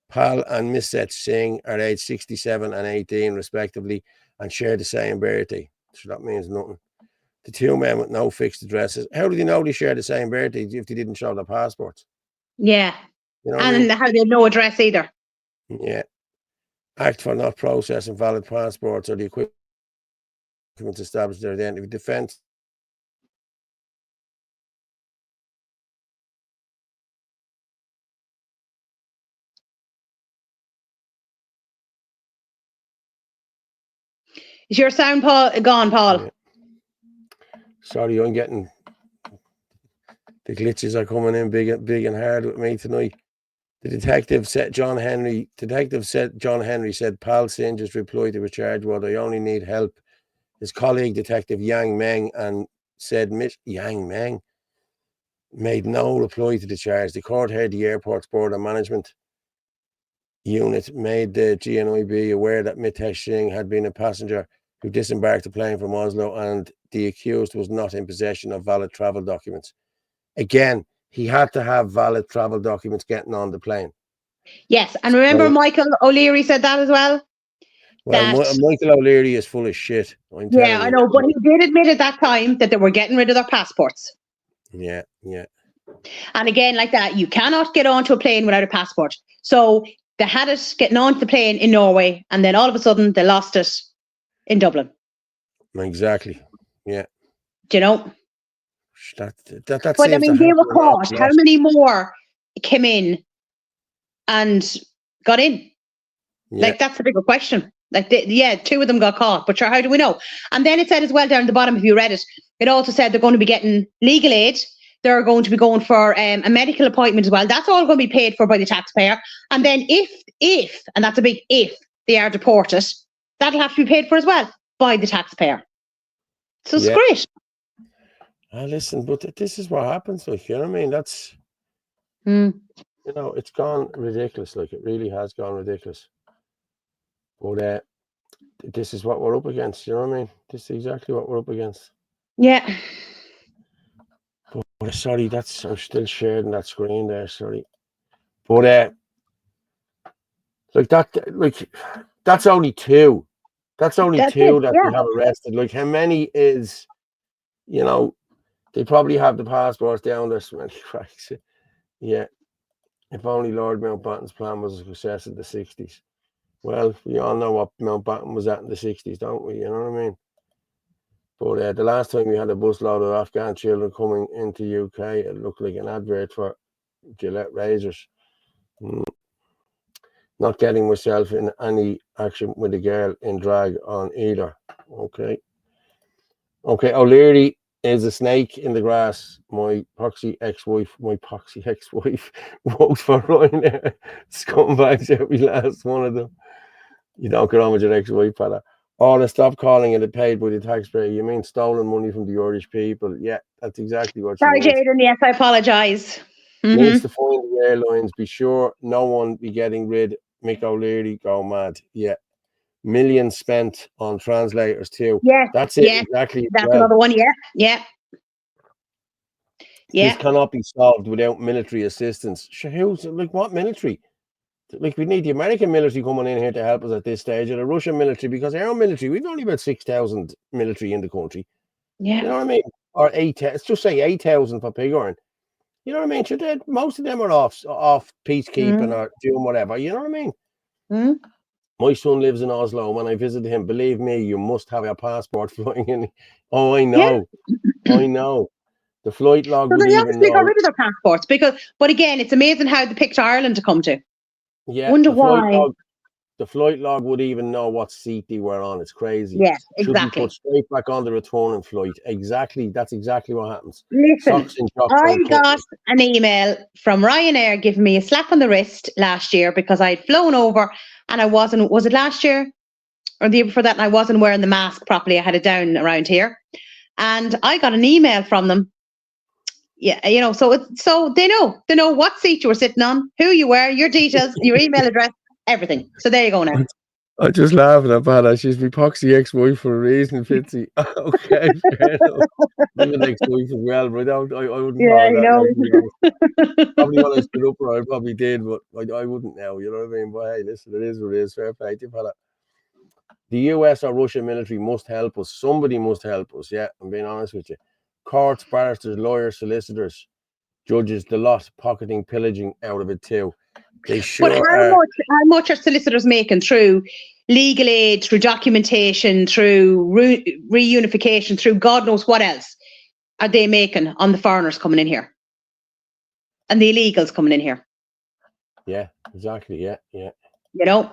Pal and Misset Singh, are aged 67 and 18 respectively and share the same birthday. So that means nothing. The two men with no fixed addresses. How did you know they share the same birthday if they didn't show their passports? Yeah. You know and I mean? how they had no address either. Yeah. Act for not processing valid passports or the equipment to establish their identity. Defence. Is your sound gone, Paul? Yeah. Sorry, I'm getting the glitches are coming in big and hard with me tonight. Detective John Henry said Pal Singh just replied to a charge, "Well, I only need help." His colleague, Detective Yang Meng, and said Miss Yang Meng made no reply to the charge. The court heard the airport's border management unit made the GNIB aware that Mitesh Singh had been a passenger who disembarked the plane from Oslo and the accused was not in possession of valid travel documents. Again, he had to have valid travel documents getting on the plane. Yes, and remember Michael O'Leary said that as well? Well, Michael O'Leary is full of shit. Yeah, I know, but he did admit at that time that they were getting rid of their passports. Yeah. And again, like that, you cannot get onto a plane without a passport. So they had it getting onto the plane in Norway, and then all of a sudden they lost it in Dublin. Exactly. Yeah. Do you know? That but I mean, they were caught. How many more came in and got in? Yeah. Like, that's a bigger question. Like, two of them got caught, but sure, how do we know? And then it said as well down the bottom, if you read it, it also said they're going to be getting legal aid. They're going to be going for a medical appointment as well. That's all going to be paid for by the taxpayer. And then if, and that's a big if, they are deported, that'll have to be paid for as well by the taxpayer. So it's great. Listen, but this is what happens. Like, you know what I mean? That's, you know, it's gone ridiculous. Like, it really has gone ridiculous. But this is what we're up against. You know what I mean? This is exactly what we're up against. Yeah. But sorry, I'm still sharing that screen there. Sorry. But that's only two. That's only two that they have arrested. Like, how many is, you know, they probably have the passports down there. So many cracks. Yeah. If only Lord Mountbatten's plan was a success in the 60s. Well, we all know what Mountbatten was at in the 60s, don't we? You know what I mean? But the last time we had a busload of Afghan children coming into UK, it looked like an advert for Gillette razors. Not getting myself in any action with a girl in drag on either. Okay, O'Leary is a snake in the grass. My poxy ex-wife vote for Ryanair. Scumbags, every last one of them. You don't get on with your ex-wife, fella. Orla, stop calling it paid by the taxpayer. You mean stolen money from the Irish people? Yeah, that's exactly what Sorry, you mean. Jayden, yes, I apologise. Needs to find the airlines. Be sure no one be getting rid. Mick O'Leary, go mad. Yeah. Millions spent on translators too. Yeah, that's it. Exactly. That's another one. Yeah. This cannot be solved without military assistance. Sure, who's like what military? Like, we need the American military coming in here to help us at this stage, or the Russian military, because our military, we've only about 6,000 military in the country. Yeah. You know what I mean? Or 8,000. Let's just say 8,000 for Pigorn. You know what I mean? So most of them are off peacekeeping or doing whatever. You know what I mean? My son lives in Oslo. When I visited him, believe me, you must have your passport flying in. Oh, I know. Yeah. I know. The flight log would even know. Got rid of their passports but again, it's amazing how they picked Ireland to come to. Yeah. Wonder why. The flight log would even know what seat they were on. It's crazy. Yeah, exactly. Should be put straight back on the returning flight. Exactly. That's exactly what happens. Listen, I got an email from Ryanair giving me a slap on the wrist last year because I had flown over and I wasn't. Was it last year? or the year before that, and I wasn't wearing the mask properly. I had it down around here, and I got an email from them. Yeah, you know, so they know what seat you were sitting on, who you were, your details, your email address, everything. So there you go now. I'm just laughing at Bella. She's my poxy ex-wife for a reason, Fitzy. Okay, fair enough. I'm an ex-wife as well, but I wouldn't call her that now, to be honest. Probably when I stood up for her, I probably did, but I wouldn't now, you know what I mean? But hey, listen, it is what it is. Fair play to you, fella. The US or Russian military must help us. Somebody must help us, yeah, I'm being honest with you. Courts, barristers, lawyers, solicitors, judges, the lot, pocketing, pillaging out of it too. They sure But are. how much are solicitors making through legal aid, through documentation, through reunification, through God knows what else are they making on the foreigners coming in here and the illegals coming in here? Yeah, exactly. Yeah. You know?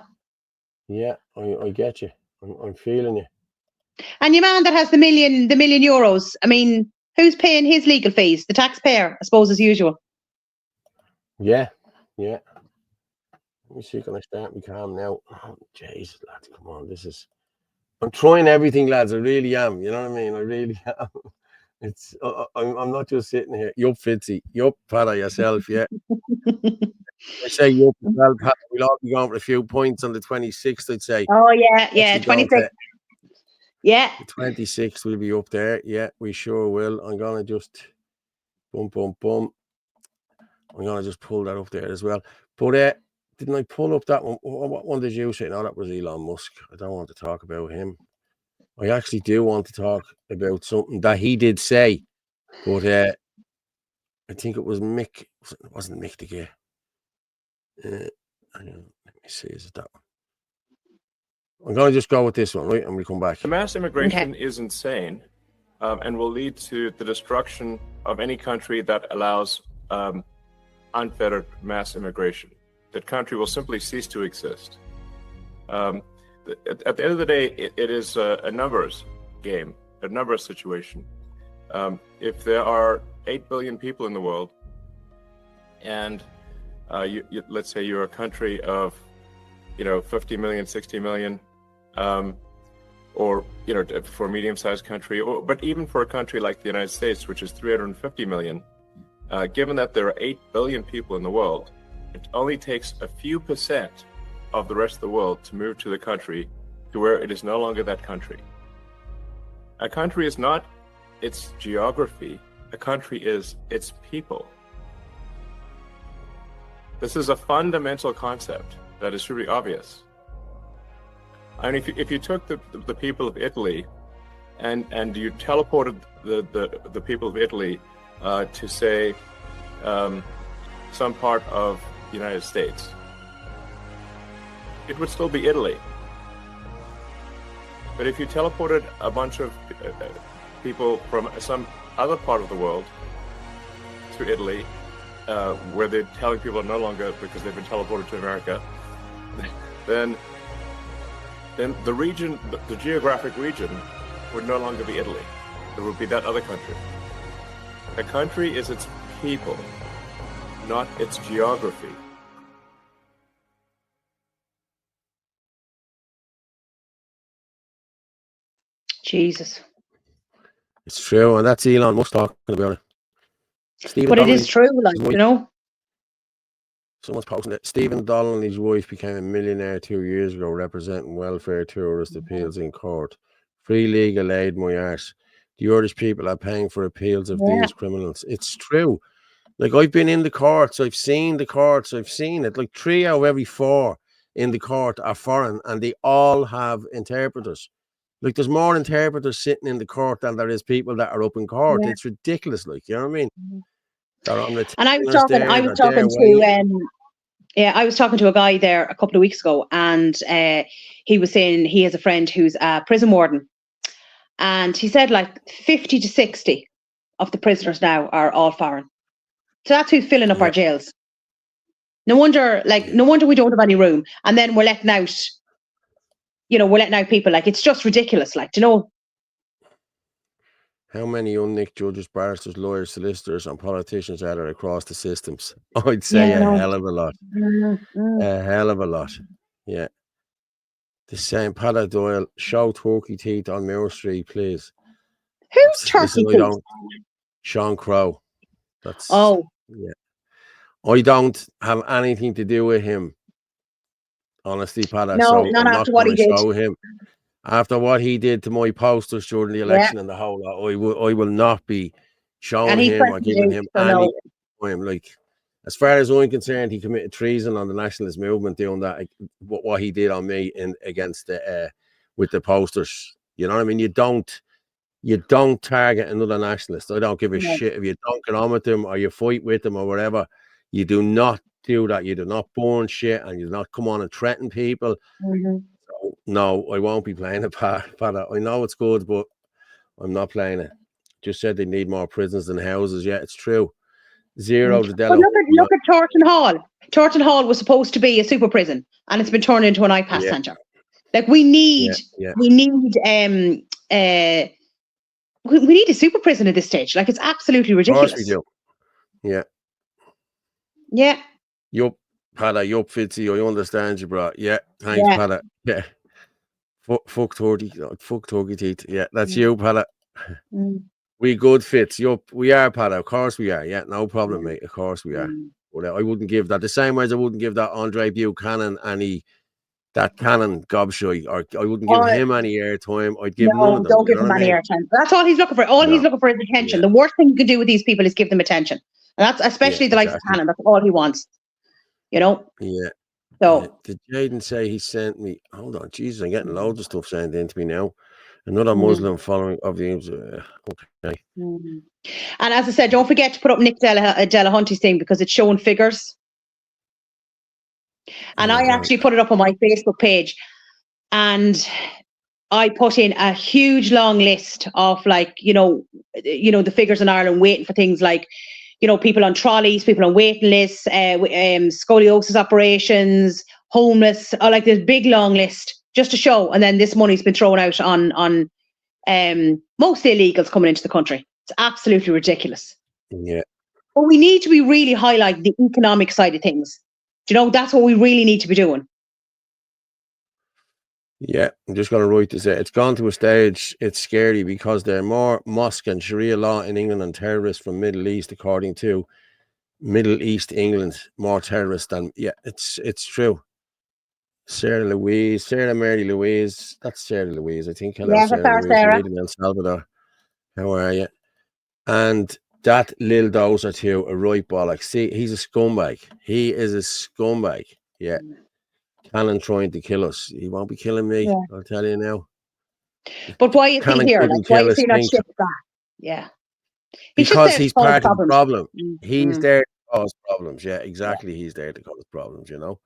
Yeah, I get you. I'm feeling you. And your man that has the million euros, I mean, who's paying his legal fees? The taxpayer, I suppose, as usual. Yeah. Let me see, can I start me calm now? Oh, jeez, lads, come on. I'm trying everything, lads. I really am. You know what I mean? I really am. It's I'm not just sitting here. Yup, Fitzy. Yup, Padda, yourself, yeah. I say yup as well, Padda. We'll all be going for a few points on the 26th, I'd say. Oh, yeah, 26th. Yeah. The 26th will be up there. Yeah, we sure will. I'm going to just boom. I'm going to just pull that up there as well. But didn't I pull up that one? What one did you say? No, that was Elon Musk. I don't want to talk about him. I actually do want to talk about something that he did say. But I think it was Mick. It wasn't Mick the Gear. Let me see. Is it that one? I'm going to just go with this one, right? And we'll come back. The mass immigration is insane and will lead to the destruction of any country that allows unfettered mass immigration. That country will simply cease to exist. At the end of the day, it is a numbers game, a numbers situation. If there are 8 billion people in the world, and let's say you're a country of 50 million, 60 million, or for a medium-sized country, but even for a country like the United States, which is 350 million, given that there are 8 billion people in the world, it only takes a few percent of the rest of the world to move to the country to where it is no longer that country. A country is not its geography. A country is its people. This is a fundamental concept that is truly obvious. I mean, if you took the people of Italy and you teleported the people of Italy to say some part of the United States, it would still be Italy. But if you teleported a bunch of people from some other part of the world to Italy, where they're telling people no longer because they've been teleported to America, then the region, the geographic region, would no longer be Italy. It would be that other country. A country is its people, not its geography. Jesus. It's true, and that's Elon Musk talking about it. But it is true, Someone's posting it. Stephen Donnell and his wife became a millionaire 2 years ago, representing welfare tourist appeals in court. Free legal aid, my arse. The Irish people are paying for appeals of these criminals. It's true. Like, I've been in the courts. I've seen the courts. I've seen it. Like, 3 out of every 4 in the court are foreign, and they all have interpreters. Like, there's more interpreters sitting in the court than there is people that are up in court. It's ridiculous. Like, you know what I mean? They're on the and I was talking to a guy there a couple of weeks ago, and he was saying he has a friend who's a prison warden, and he said like 50 to 60 of the prisoners now are all foreign. So that's who's filling up our jails. No wonder we don't have any room, and then we're letting out people. Like, it's just ridiculous. Like, do you know? How many unnicked judges, barristers, lawyers, solicitors, and politicians are there across the systems? I'd say a hell of a lot. A hell of a lot. Yeah. The same Padda Doyle, show Turkey teeth on Mirror Street, please. Who's Turkey I teeth? don't. Sean Crow. That's Oh, yeah. I don't have anything to do with him. Honestly, Padda. no, So not I'm after not what going he to did. show him. After what he did to my posters during the election and the whole lot, I will not be showing And he's him or giving President, him so any no. time. Like, as far as I'm concerned, he committed treason on the nationalist movement doing that. What he did on me against the with the posters. You know what I mean? You don't target another nationalist. I don't give a No. shit if you don't get on with them or you fight with them or whatever. You do not do that. You do not burn shit and you do not come on and threaten people. Mm-hmm. So, no, I won't be playing a part. I know it's good, but I'm not playing it. Just said they need more prisons than houses. Yeah, it's true. Zero to But Delaware. look at Thornton Hall. Thornton Hall was supposed to be a super prison, and it's been turned into an iPass centre. Like we need a super prison at this stage. Like it's absolutely ridiculous. Of course we do. Yeah. Yeah. Yup, Padda, yup, Fitzy, I understand you, bro. Yeah, thanks, Padda. Yeah. Fuck turkey teeth. Yeah, that's you, Padda. We good, Fitz. Yup, we are, Padda. Of course we are. Yeah, no problem, mate. Of course we are. But I wouldn't give that the same way as I wouldn't give that Andre Buchanan that Cannon gobshite, or I wouldn't give him any airtime. I'd give none of them. Don't give him any airtime. That's all he's looking for. He's looking for is attention. The worst thing you can do with these people is give them attention. And that's especially the likes of Cannon. That's all he wants. You know? Yeah. So did Jaden say he sent me? Hold on, Jesus, I'm getting loads of stuff sent in to me now. Another Muslim following of the okay. And as I said, don't forget to put up Nick Delahunty's thing because it's showing figures. And I actually put it up on my Facebook page, and I put in a huge long list of the figures in Ireland waiting for things like, people on trolleys, people on waiting lists, scoliosis operations, homeless, like this big long list just to show. And then this money's been thrown out on mostly illegals coming into the country. It's absolutely ridiculous. Yeah. But we need to be really highlighting the economic side of things. That's what we really need to be doing. Yeah, I'm just going to write this out. It's gone to a stage, it's scary because there are more mosque and Sharia law in England and terrorists from Middle East, according to Middle East England, more terrorists than, it's true. Sarah Mary Louise, that's Sarah Louise, I think. Hello, Sarah Louise, Sarah. in El Salvador. How are you? And that Lil Dozer too, a right bollock. See, he's a scumbag. He is a scumbag. Yeah. Cannon trying to kill us. He won't be killing me. Yeah. I'll tell you now. But why is he here? Like, why is he not shipped back? Yeah. Because he's part of the problem. He's there to cause problems. Yeah, exactly. He's there to cause problems, The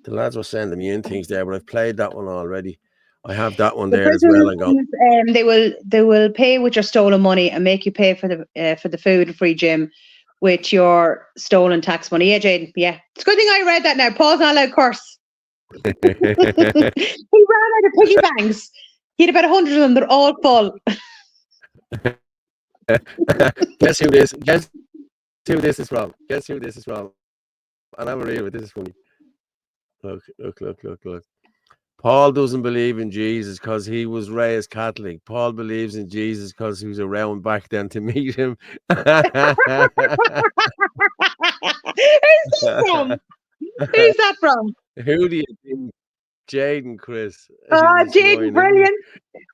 lads were sending me in things there, but I've played that one already. I have that one there as well. They will pay with your stolen money and make you pay for the food and free gym with your stolen tax money. Yeah, Jaden. Yeah, it's a good thing I read that now. Paul's not allowed to curse. He ran out of piggy banks. He had about 100 of them. They're all full. Guess who this is from? Guess who this is from? And I'm real with this is funny. Look. Paul doesn't believe in Jesus because he was raised Catholic. Paul believes in Jesus because he was around back then to meet him. Who's that from? Who do you think? Jaden, Chris. Jaden, brilliant.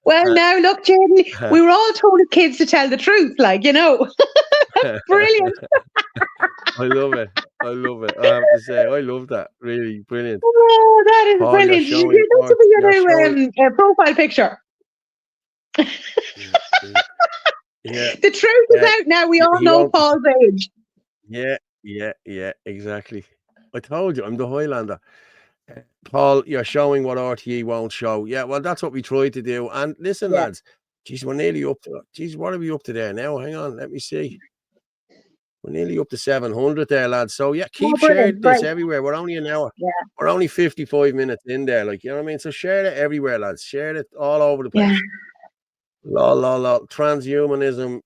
Well, now look, Jaden, we were all told as kids to tell the truth, That's brilliant. I love it. I have to say, I love that. Really brilliant. Oh, that is Paul, brilliant. You need to be your new profile picture. Yeah. The truth is out now. We all know Paul's age. Yeah, exactly. I told you, I'm the Highlander. Paul, you're showing what RTE won't show. Yeah, well, that's what we tried to do. And listen, lads, geez, we're nearly up to, what are we up to there now? Hang on, let me see. We're nearly up to 700 there, lads. So, yeah, keep sharing this everywhere. We're only an hour. Yeah. We're only 55 minutes in there. You know what I mean? So share it everywhere, lads. Share it all over the place. Yeah. Transhumanism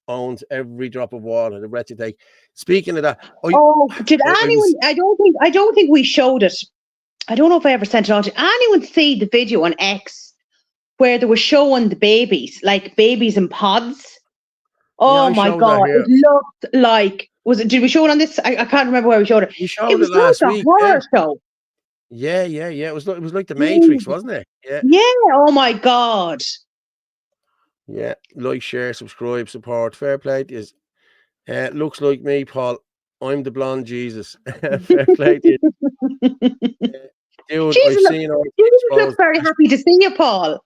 owns every drop of water, the breath you take. Speaking of that. Did anyone? I don't think we showed it I don't know if I ever sent it on to anyone. See the video on X where they were showing the babies, like babies in pods. Oh I my showed that God! here. It looked like did we show it on this? I can't remember where we showed it. You showed it was like last a week. horror show. Yeah. It was like the Matrix, wasn't it? Yeah. Yeah. Oh my God. Yeah. Like, share, subscribe, support. Fair play to you. Looks like me, Paul. I'm the blonde Jesus. Fair play to you. Dude, I've seen all Jesus looks very happy to see you, Paul.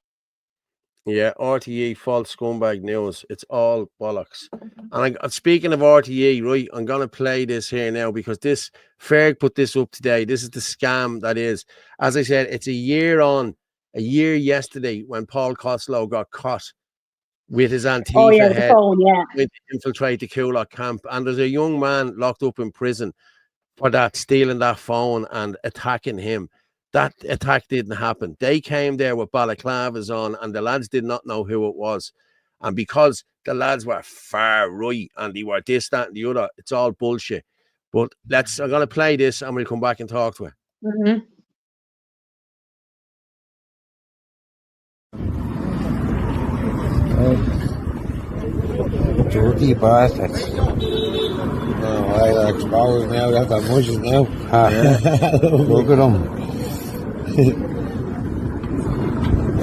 Yeah, RTE false scumbag news. It's all bollocks. And speaking of RTE, right, I'm going to play this here now because Ferg put this up today. This is the scam that is. As I said, it's a year yesterday when Paul Costello got caught with his Antifa the head phone, to infiltrate the Kulak camp. And there's a young man locked up in prison for that, stealing that phone and attacking him. That attack didn't happen. They came there with balaclavas on, and the lads did not know who it was. And because the lads were far right and they were this, that, and the other, it's all bullshit. But I'm going to play this and we'll come back and talk to her. Mm-hmm. Dirty bastards. No, I exposed now, that's how much is now. Look at them.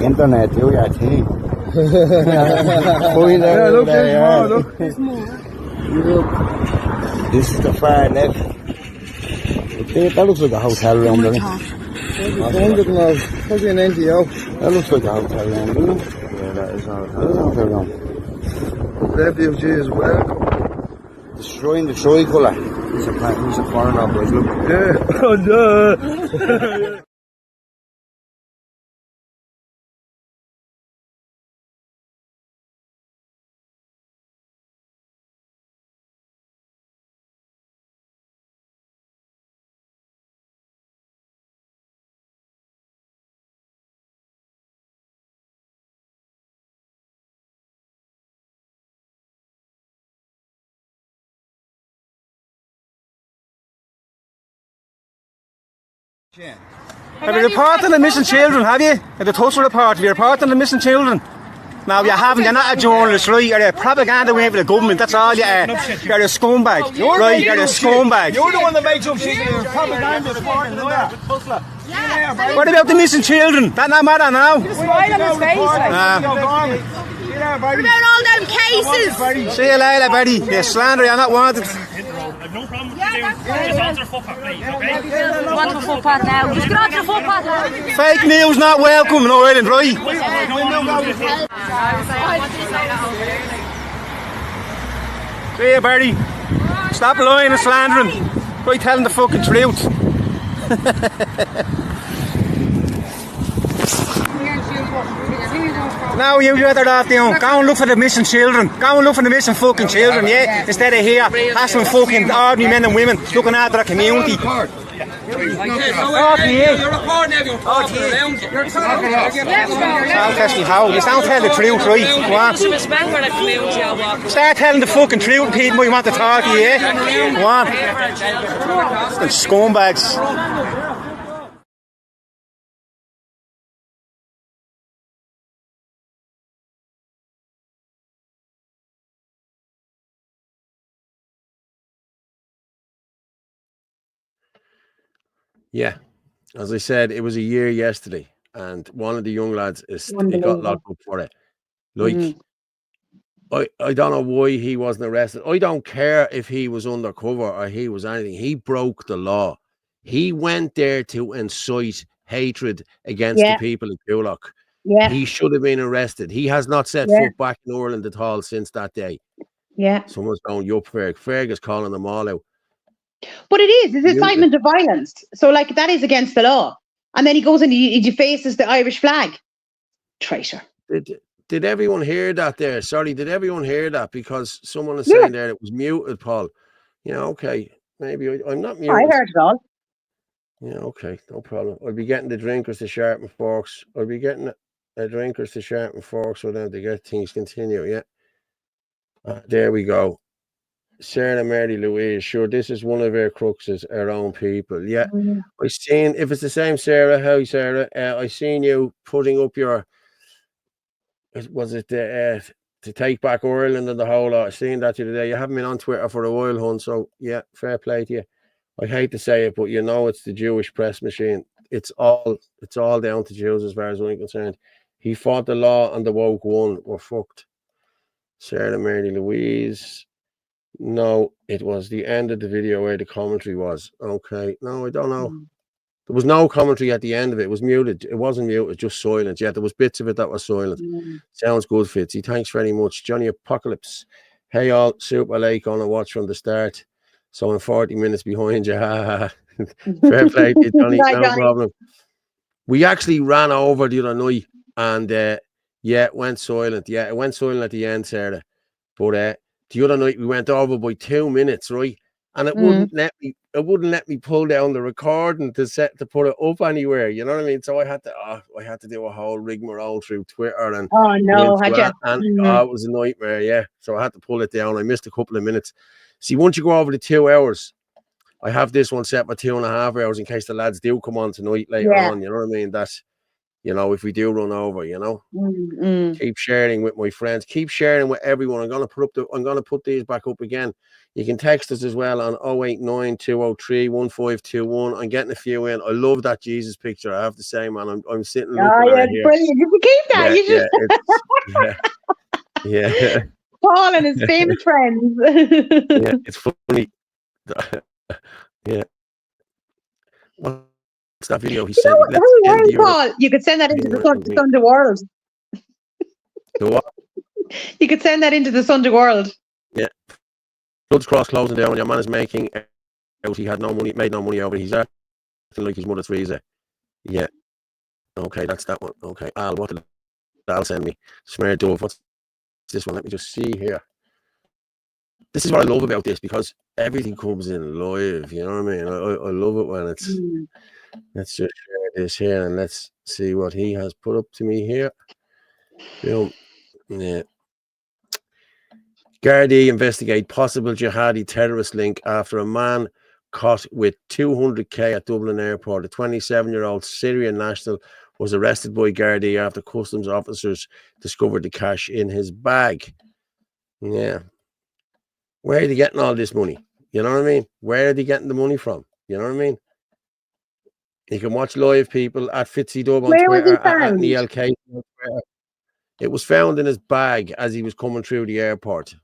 Internet, do your thing. Look, there's more. This is the far left. That looks like a hotel room, doesn't it? Probably an NGO. That looks like a hotel room, doesn't it? Yeah, that is a hotel room. Refugee as well. Destroying the tricolour. He's a foreigner, boys. Look. Yeah. Oh no. Have you reported the missing children, have you? At the Tulsa report, have you reported the missing children? No, you haven't. You're not a journalist, right? You're a propaganda wing for the government. That's all you are. You're a scumbag. Right, you're a scumbag. You're the one that makes up shit. You're propaganda reporting there. What about the missing children? That not matter now. What about all them cases? See you later, buddy. You slander, you're not wanted. I've no problem with you. Just answer footpath, please, okay? Want the footpath now? Just get on the footpath now. Fake news not welcome in Ireland, right? See you, Barry. Stop lying and slandering. Try telling the fucking truth. Now you better off down. Go and look for the missing children. Go and look for the missing fucking children, yeah? Instead of here, hassling fucking ordinary men and women looking after the community. You don't tell the truth, right? Go on. Start telling the fucking truth, people we want to talk to you, yeah? Go on. Fucking scumbags. Yeah, as I said, it was a year yesterday, and one of the young lads he got locked up for it. Like, I don't know why he wasn't arrested. I don't care if he was undercover or he was anything. He broke the law. He went there to incite hatred against the people in Kulak. Yeah. He should have been arrested. He has not set foot back in Ireland at all since that day. Yeah. Someone's going, yup, Ferg. Ferg is calling them all out. But it's incitement of violence. So, like, that is against the law. And then he goes and he defaces the Irish flag. Traitor. Did everyone hear that there? Sorry, did everyone hear that? Because someone is saying there it was muted, Paul. Yeah, okay. Maybe I'm not muted. I heard it all. Yeah, okay. No problem. I'll be getting the drinkers to sharpen forks. I'll be getting the drinkers to sharpen forks so then to get things continue, yeah. There we go. Sarah Mary Louise, sure, this is one of our cruxes, our own people. Yeah, Mm. I seen, if it's the same Sarah, hi Sarah, I seen you putting up your, was it to take back Ireland and the whole lot. I seen that the other day. You haven't been on Twitter for a while, hon, so yeah, fair play to you. I hate to say it, but you know it's the Jewish press machine. It's all down to Jews as far as I'm concerned. He fought the law and the woke won. We're fucked. Sarah Mary Louise. No, it was the end of the video where the commentary was. Okay. No, I don't know. There was no commentary at the end of it. It was muted. It wasn't muted, just silent. Yeah, there was bits of it that was silent. Sounds good, Fitzy. Thanks very much. Johnny Apocalypse. Hey, all. Super Lake on a watch from the start. So I'm 40 minutes behind you. Fair play to you, Johnny. Right, No problem. We actually ran over the other night and, yeah, it went silent. Yeah, it went silent at the end, Sarah. But the other night we went over by 2 minutes, right? And it wouldn't let me pull down the recording to put it up anywhere. You know what I mean? So I had to do a whole rigmarole through Twitter and Oh no, had you? it was a nightmare. Yeah, so I had to pull it down. I missed a couple of minutes. See, once you go over the 2 hours, I have this one set for 2.5 hours in case the lads do come on tonight later on. You know what I mean? That's, you know, if we do run over, you know. Keep sharing with my friends. Keep sharing with everyone. I'm gonna put these back up again. You can text us as well on 089 203 1521. I'm getting a few in. I love that Jesus picture. I have to say, man, I'm sitting looking at it here. Brilliant. You can keep that. Yeah. Paul and his famous friends. Yeah, it's funny. Yeah. What's that video he sent? Paul, you could send that into the Sunday world. The what? You could send that into the Sunday world. Yeah. Floods Cross closing down. Your man is making out. He had no money, made no money over. He's acting like his mother Teresa. Yeah. Okay, that's that one. Okay. Al, what did Al send me? Smear Dove. What's this one? Let me just see here. This is what I love about this because everything comes in live. You know what I mean? I love it when it's. Let's just share this here and let's see what he has put up to me here. Boom. Yeah. Gardaí investigate possible jihadi terrorist link after a man caught with 200k at Dublin Airport. A 27-year-old Syrian national was arrested by Gardaí after customs officers discovered the cash in his bag. Yeah. Where are they getting all this money? You know what I mean? Where are they getting the money from? You know what I mean? You can watch live people at Fitzy Dub on Twitter, at Neil K. It was found in his bag as he was coming through the airport.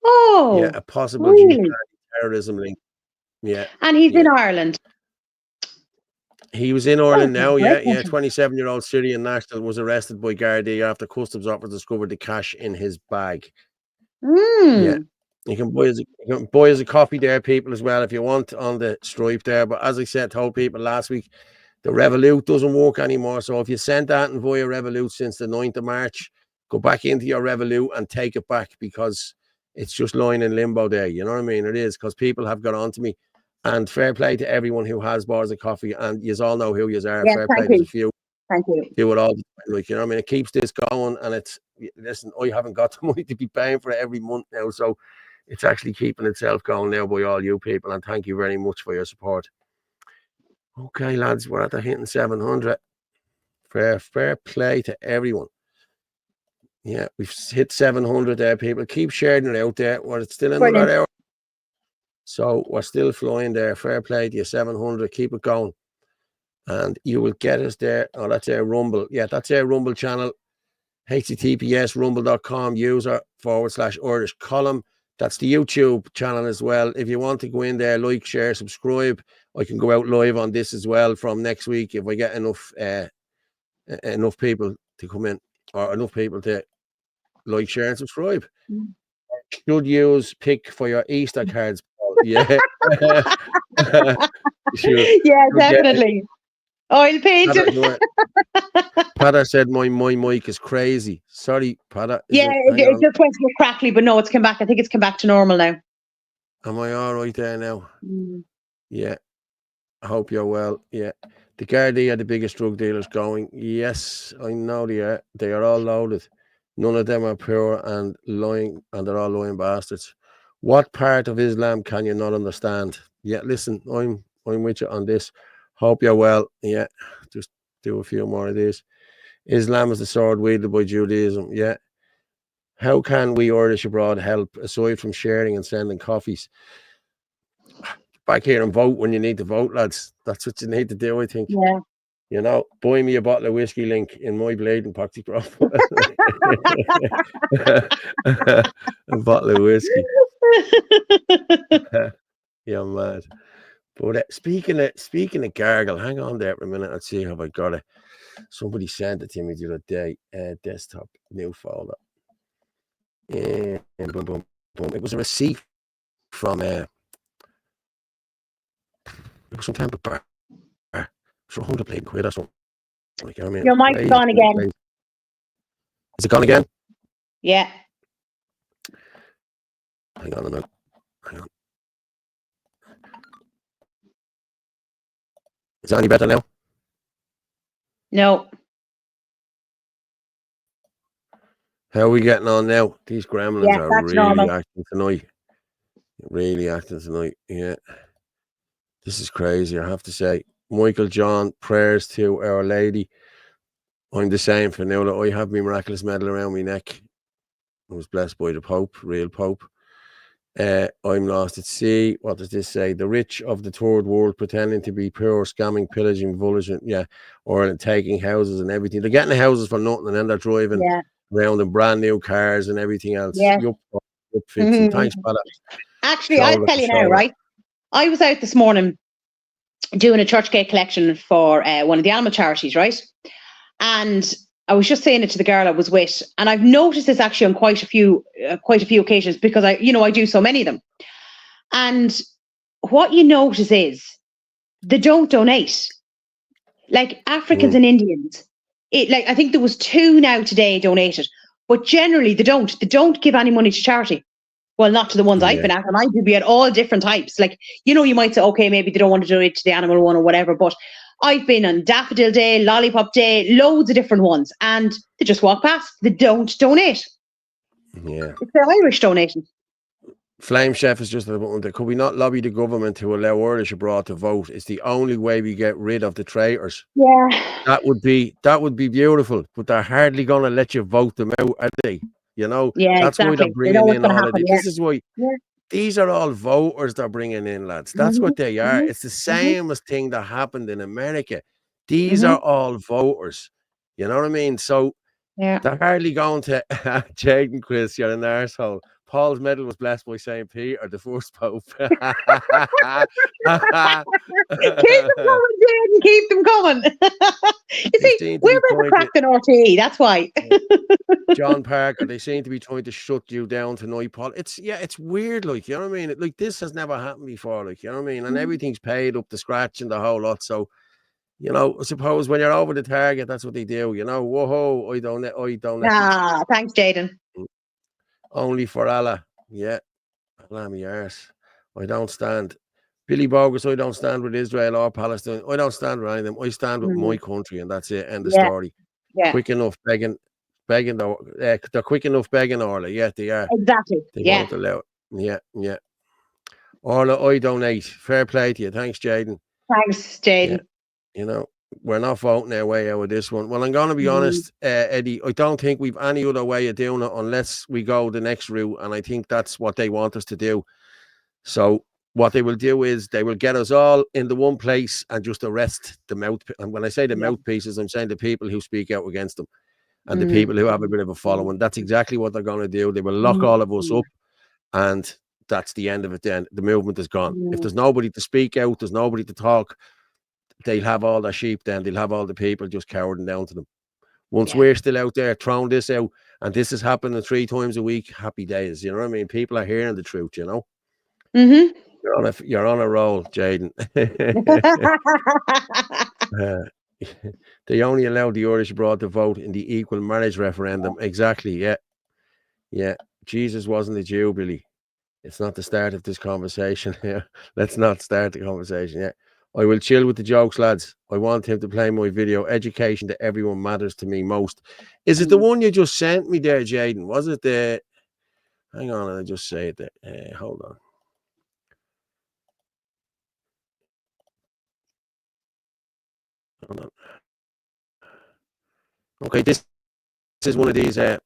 Oh, yeah, a possible terrorism link. Yeah, and he's in Ireland. He was in Ireland now. Yeah. 27-year-old Syrian national was arrested by Gardaí after customs officers discovered the cash in his bag. Yeah. You can buy us a coffee there, people, as well, if you want, on the Stripe there. But as I said, told people last week, the Revolut doesn't work anymore. So if you sent that and via Revolut since the 9th of March, go back into your Revolut and take it back because it's just lying in limbo there. You know what I mean? It is, because people have got on to me. And fair play to everyone who has bars of coffee. And you all know who you are. Yeah, fair play. There's a few. Thank you. Do it all the time. Like, you know what I mean? It keeps this going. And it's, listen, I haven't got the money to be paying for it every month now. So it's actually keeping itself going now by all you people. And thank you very much for your support. Okay, lads, we're at the hitting 700. Fair play to everyone. Yeah, we've hit 700 there, people. Keep sharing it out there. We're still in another hour. So we're still flying there. Fair play to you, 700. Keep it going. And you will get us there. Oh, that's our Rumble. Yeah, that's our Rumble channel. HTTPS rumble.com user/Irish column. That's the YouTube channel as well. If you want to go in there, like, share, subscribe. I can go out live on this as well from next week if I get enough people to come in, or enough people to like, share, and subscribe. Should use pick for your Easter cards. Yeah. Yeah, definitely. Oil painting. Pada said my mic is crazy. Sorry, Pada. It just went to crackly, but no, it's come back. I think it's come back to normal now. Am I all right there now? Yeah. I hope you're well. Yeah. The Gardaí are the biggest drug dealers going. Yes, I know they are. They are all loaded. None of them are pure and lying, and they're all lying bastards. What part of Islam can you not understand? Yeah, listen, I'm with you on this. Hope you're well. Yeah, just do a few more of these. Islam is the sword wielded by Judaism. Yeah. How can we Irish abroad help aside from sharing and sending coffees? Back here and vote when you need to vote, lads. That's what you need to do, I think. Yeah. You know, buy me a bottle of whiskey link in my bleeding poxy profile. A bottle of whiskey. Yeah, mad. But speaking of gargle, hang on there for a minute. Let's see if I got it. Somebody sent it to me the other day. Desktop, new folder. And boom, boom, boom. It was a receipt from it was some Tampa bar. So 100 plate quid or something. Like, I mean, Your mic's gone again. Is it gone again? Yeah. Hang on a minute. Hang on. Is that any better now? No. How are we getting on now? These gremlins Yeah, are that's really normal. acting tonight. Really acting tonight. Yeah. This is crazy, I have to say. Michael John, prayers to Our Lady. I'm the same for now that I have my miraculous medal around my neck. I was blessed by the Pope, real Pope. I'm lost at sea. What does this say? The rich of the third world pretending to be poor, scamming, pillaging, bullying, or taking houses and everything. They're getting the houses for nothing and then they're driving around in brand new cars and everything else. Yeah. Yup, Fitzsimons. Thanks for that. Actually, I'll tell you now, right? I was out this morning doing a church gate collection for one of the animal charities, right? And I was just saying it to the girl I was with, and I've noticed this actually on quite a few occasions because I do so many of them. And what you notice is they don't donate. Like Africans and Indians, I think there was 2 now today donated, but generally they don't. They don't give any money to charity. Well, not to the ones I've been at, and I could be at all different types. Like, you might say, okay, maybe they don't want to donate to the animal one or whatever, but I've been on Daffodil Day, Lollipop Day, loads of different ones, and they just walk past. They don't donate. Yeah. It's their Irish donation. Flame Chef is just could we not lobby the government to allow Irish abroad to vote? It's the only way we get rid of the traitors. Yeah. That would be beautiful, but they're hardly going to let you vote them out, are they? Yeah, that's exactly. why they're bringing in all of this. Yeah. This is why these are all voters they're bringing in, lads. That's what they are. It's the same as thing that happened in America. These are all voters. You know what I mean? So they're hardly going to Jaden Chris, you're an arsehole. Paul's medal was blessed by St. Peter, the first pope. Keep them coming, Jaden. Keep them coming. You see, we're better crack than RTE. That's why. John Parker, they seem to be trying to shut you down tonight, Paul. It's weird, like, you know what I mean? Like, this has never happened before, like, you know what I mean? And everything's paid up to scratch and the whole lot. So, I suppose when you're over the target, that's what they do. Whoa, I don't. Thanks, Jaden. Only for Allah. Yeah. Allah me arse. I don't stand. Billy Bogus, I don't stand with Israel or Palestine. I don't stand with any of them. I stand with my country, and that's it. End of story. Yeah. Quick enough begging. They're quick enough begging Orla. Yeah, they are. Exactly. They won't allow it. Yeah. Orla, I donate. Fair play to you. Thanks, Jaden. Thanks, Jaden. Yeah. We're not voting our way out of this one. Well, I'm going to be honest, Eddie, I don't think we've any other way of doing it unless we go the next route. And I think that's what they want us to do. So what they will do is they will get us all into one place and just arrest the mouth. And when I say the mouthpieces, I'm saying the people who speak out against them and the people who have a bit of a following. That's exactly what they're going to do. They will lock all of us up and that's the end of it then. The movement is gone. If there's nobody to speak out, there's nobody to talk, they'll have all their sheep then. They'll have all the people just cowering down to them. Once we're still out there throwing this out, and this is happening 3 times a week, happy days. You know what I mean? People are hearing the truth, You're on a roll, Jaden. They only allowed the Irish abroad to vote in the equal marriage referendum. Exactly, yeah. Jesus wasn't a Jew, Billy. It's not the start of this conversation. Let's not start the conversation. I will chill with the jokes, lads. I want him to play my video. Education to everyone matters to me most. Is it the one you just sent me there, Jaden? Was it the... Hang on, I just say it there. Hold on. Hold on. Okay, this is one of these. Okay,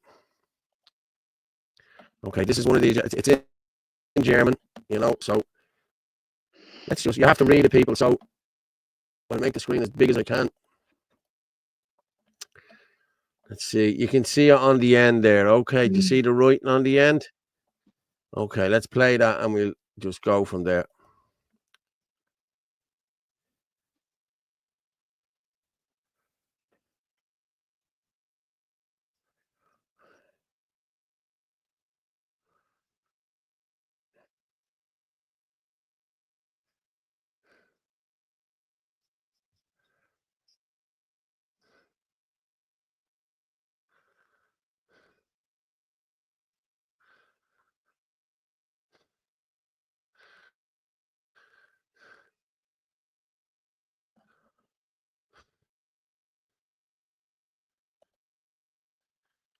this is one of these. It's in German, you know. So let's just. You have to read it, people. So I'll make the screen as big as I can. Let's see. You can see it on the end there. Okay, do you see the writing on the end? Okay, let's play that and we'll just go from there.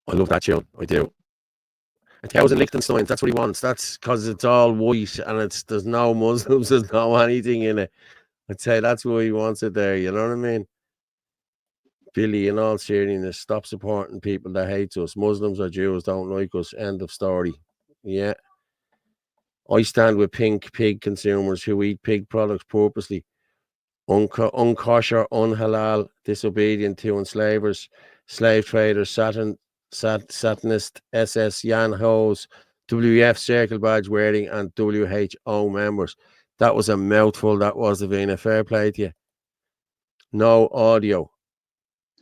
I love that tune. I do. 1,000 Liechtensteins. That's what he wants. That's because it's all white and there's no Muslims. There's no anything in it. I'd say that's why he wants it there. You know what I mean? Billy, in all seriousness, stop supporting people that hate us. Muslims or Jews don't like us. End of story. Yeah. I stand with pink pig consumers who eat pig products purposely. Unkosher, unhalal, disobedient to enslavers, slave traders, Satanist, SS Yan Hoes, WF circle badge wearing, and WHO members. That was a mouthful. That was, Davina. Fair play to you. No audio.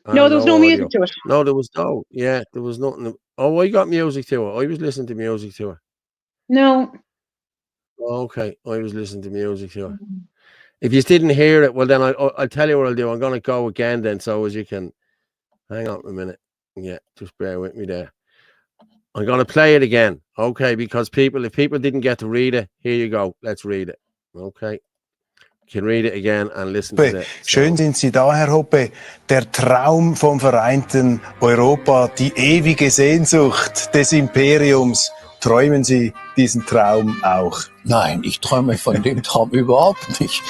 No, there was no music to it. No, there was no. Yeah, there was nothing. Oh, I got music to it. I was listening to music to it. No. Okay, I was listening to music to it. If you didn't hear it, well, then I'll tell you what I'll do. I'm going to go again then, so as you can. Hang on a minute. Yeah, just bear with me there. I'm going to play it again, okay? Because if people didn't get to read it, here you go. Let's read it, okay? You can read it again and listen to it. Schön sind Sie da, Herr Hoppe. Der Traum vom vereinten Europa, die ewige Sehnsucht des Imperiums. Träumen Sie diesen Traum auch? Nein, ich träume von dem Traum überhaupt nicht.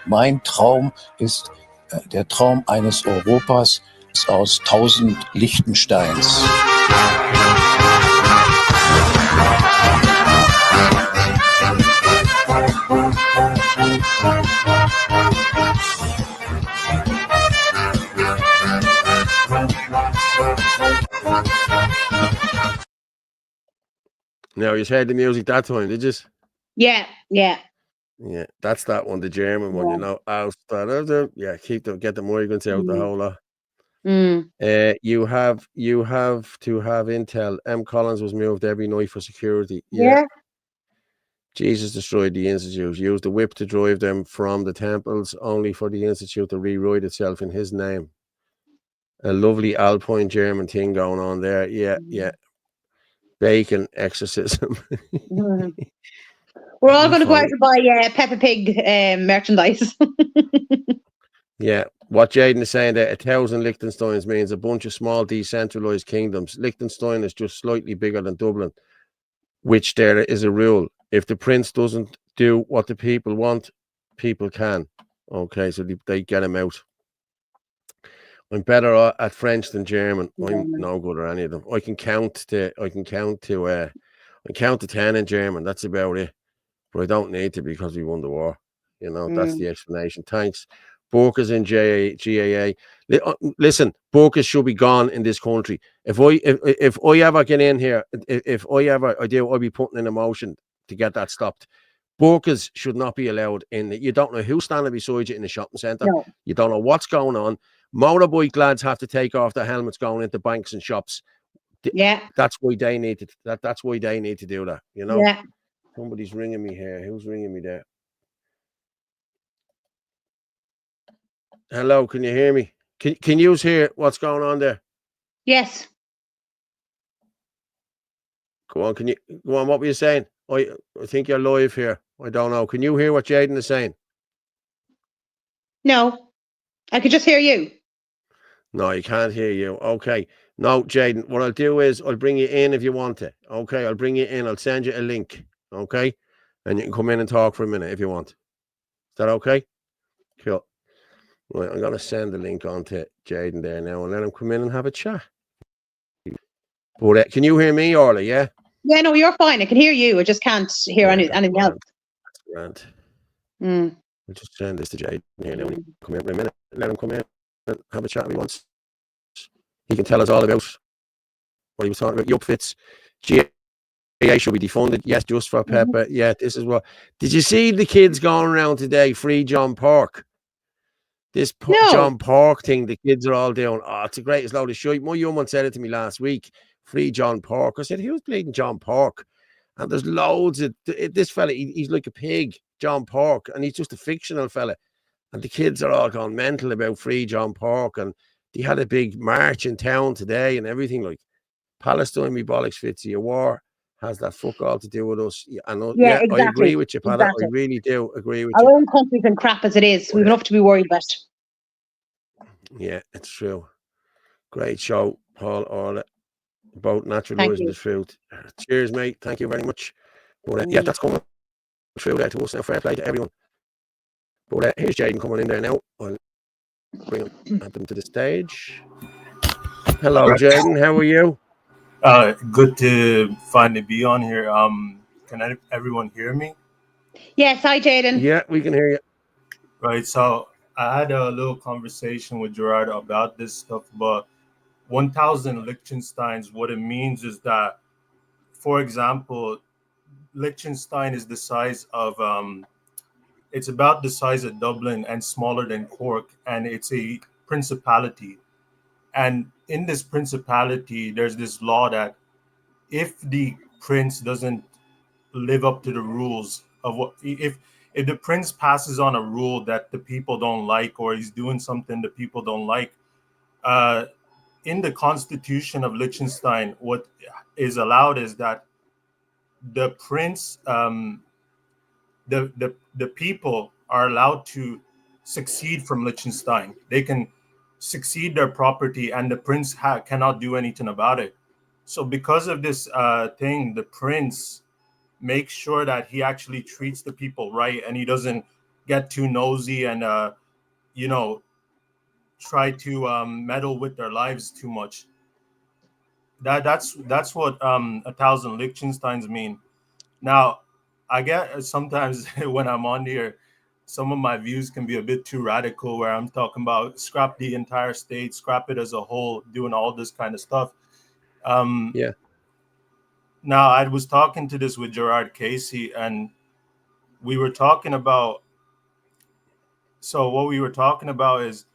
Mein Traum ist der Traum eines Europas aus 1000 Liechtensteins. Now, you heard the music that time, did you? Yeah. Yeah, that's that one, the German one, you know. Yeah, get the migrants out the whole lot. You have to have intel. M. Collins was moved every night for security. Yeah. Jesus destroyed the institute, used the whip to drive them from the temples, only for the institute to rewrite itself in his name. A lovely Alpine German thing going on there. Yeah. Bacon exorcism. We're all going to go out to buy Peppa Pig merchandise. Yeah, what Jaden is saying there, 1,000 Liechtensteins means a bunch of small decentralized kingdoms. Liechtenstein is just slightly bigger than Dublin, which there is a rule. If the prince doesn't do what the people want, people can. Okay, so they get him out. I'm better at French than German. I'm no good at any of them. I can count to 10 in German. That's about it. But I don't need to because we won the war. You know, that's the explanation. Thanks. Burkas in GAA. Listen, burkas should be gone in this country. If I ever get in here, I'll be putting in a motion to get that stopped. Burkas should not be allowed in. You don't know who's standing beside you in the shopping centre. No. You don't know what's going on. Motorbike lads have to take off their helmets going into banks and shops. Yeah, that's why they need to. That's why they need to do that. You know. Yeah. Somebody's ringing me here. Who's ringing me there? Hello, can you hear me? Can you hear what's going on there? Yes. Go on, what were you saying? I think you're live here. I don't know. Can you hear what Jaden is saying? No, I could just hear you. No, I can't hear you. Okay. No, Jaden, what I'll do is I'll bring you in if you want it. Okay, I'll bring you in. I'll send you a link. Okay. And you can come in and talk for a minute if you want. Is that okay? Cool. Right, I'm going to send the link on to Jaden there now and let him come in and have a chat. But can you hear me, Orla? Yeah? Yeah, no, you're fine. I can hear you. I just can't hear anything else. Grand. Mm. We'll just send this to Jaden here now. Come in for a minute. Let him come in and have a chat if he wants. He can tell us all about what he was talking about. Yup Fitz. GAA should be defunded. Yes, just for Pepper. Yeah, this is what. Did you see the kids going around today? Free John Park. This John Park thing, the kids are all doing. Oh, it's the greatest load of shit. My young one said it to me last week. Free John Park. I said, who's bleeding John Park? And there's loads of this fella. He's like a pig, John Park, and he's just a fictional fella. And the kids are all gone mental about Free John Park. And they had a big march in town today and everything. Like Palestine, me bollocks, Fitzy, a war has that fuck all to do with us. I know. Yeah, exactly. I agree with you, Pala. Exactly. I really do agree with Our you. own country's in crap as it is. We've enough to be worried about. Yeah, it's true. Great show, Paul Orla, about naturalising the truth. Cheers, mate. Thank you very much. But yeah, that's coming through there to us now. Fair play to everyone. But here's Jaden coming in there now. I'll bring him, add them to the stage. Hello, Jaden. How are you? Good to finally be on here. Can everyone hear me? Yes, hi, Jaden. Yeah, we can hear you. Right. So I had a little conversation with Gerard about this stuff, but 1,000 Liechtensteins, what it means is that, for example, Liechtenstein is the size of, it's about the size of Dublin and smaller than Cork, and it's a principality. And in this principality, there's this law that if the prince doesn't live up to the rules of what, if the prince passes on a rule that the people don't like, or he's doing something the people don't like, in the constitution of Liechtenstein, what is allowed is that the prince, the people are allowed to succeed from Liechtenstein. They can succeed their property, and the prince cannot do anything about it. So because of this thing, the prince makes sure that he actually treats the people right, and he doesn't get too nosy and try to meddle with their lives too much. That's what 1,000 Liechtensteins mean. Now, I get sometimes when I'm on here, some of my views can be a bit too radical, where I'm talking about scrap the entire state, scrap it as a whole, doing all this kind of stuff. Yeah. Now, I was talking to this with Gerard Casey, and we were talking about. So what we were talking about is,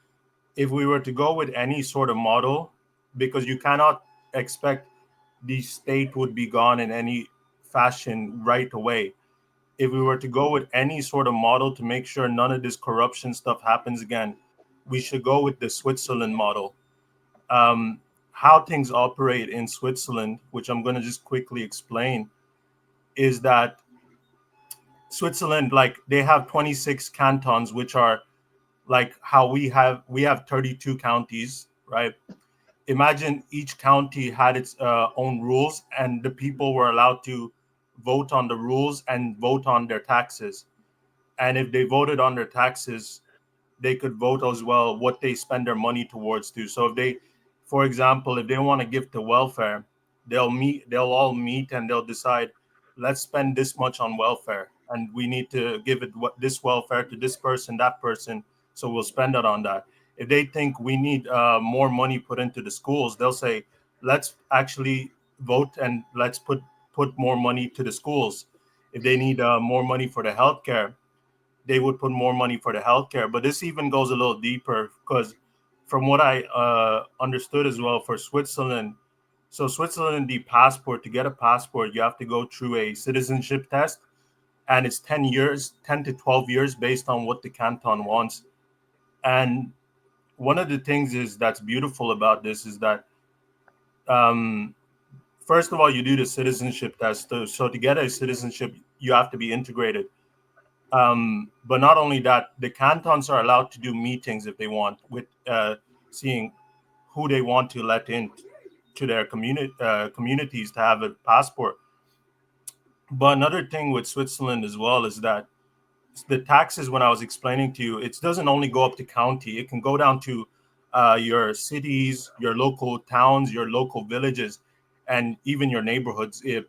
if we were to go with any sort of model, because you cannot expect the state would be gone in any fashion right away. If we were to go with any sort of model to make sure none of this corruption stuff happens again, we should go with the Switzerland model. How things operate in Switzerland, which I'm going to just quickly explain, is that Switzerland, like, they have 26 cantons, which are like how we have 32 counties, right? Imagine each county had its own rules, and the people were allowed to vote on the rules and vote on their taxes. And if they voted on their taxes, they could vote as well what they spend their money towards too. So if they, for example, if they want to give to welfare, they'll all meet and they'll decide, let's spend this much on welfare, and we need to give it this welfare to this person, that person, so we'll spend it on that. If they think we need more money put into the schools, they'll say, let's actually vote and let's put more money to the schools. If they need more money for the healthcare, they would put more money for the healthcare. But this even goes a little deeper, because from what I understood as well for Switzerland, so Switzerland, the passport, to get a passport, you have to go through a citizenship test, and it's 10 to 12 years based on what the canton wants. And one of the things that's beautiful about this is that, first of all, you do the citizenship test. So to get a citizenship, you have to be integrated. But not only that, the cantons are allowed to do meetings if they want with seeing who they want to let in to their communities to have a passport. But another thing with Switzerland as well is that the taxes, when I was explaining to you, it doesn't only go up to county. It can go down to your cities, your local towns, your local villages, and even your neighborhoods, if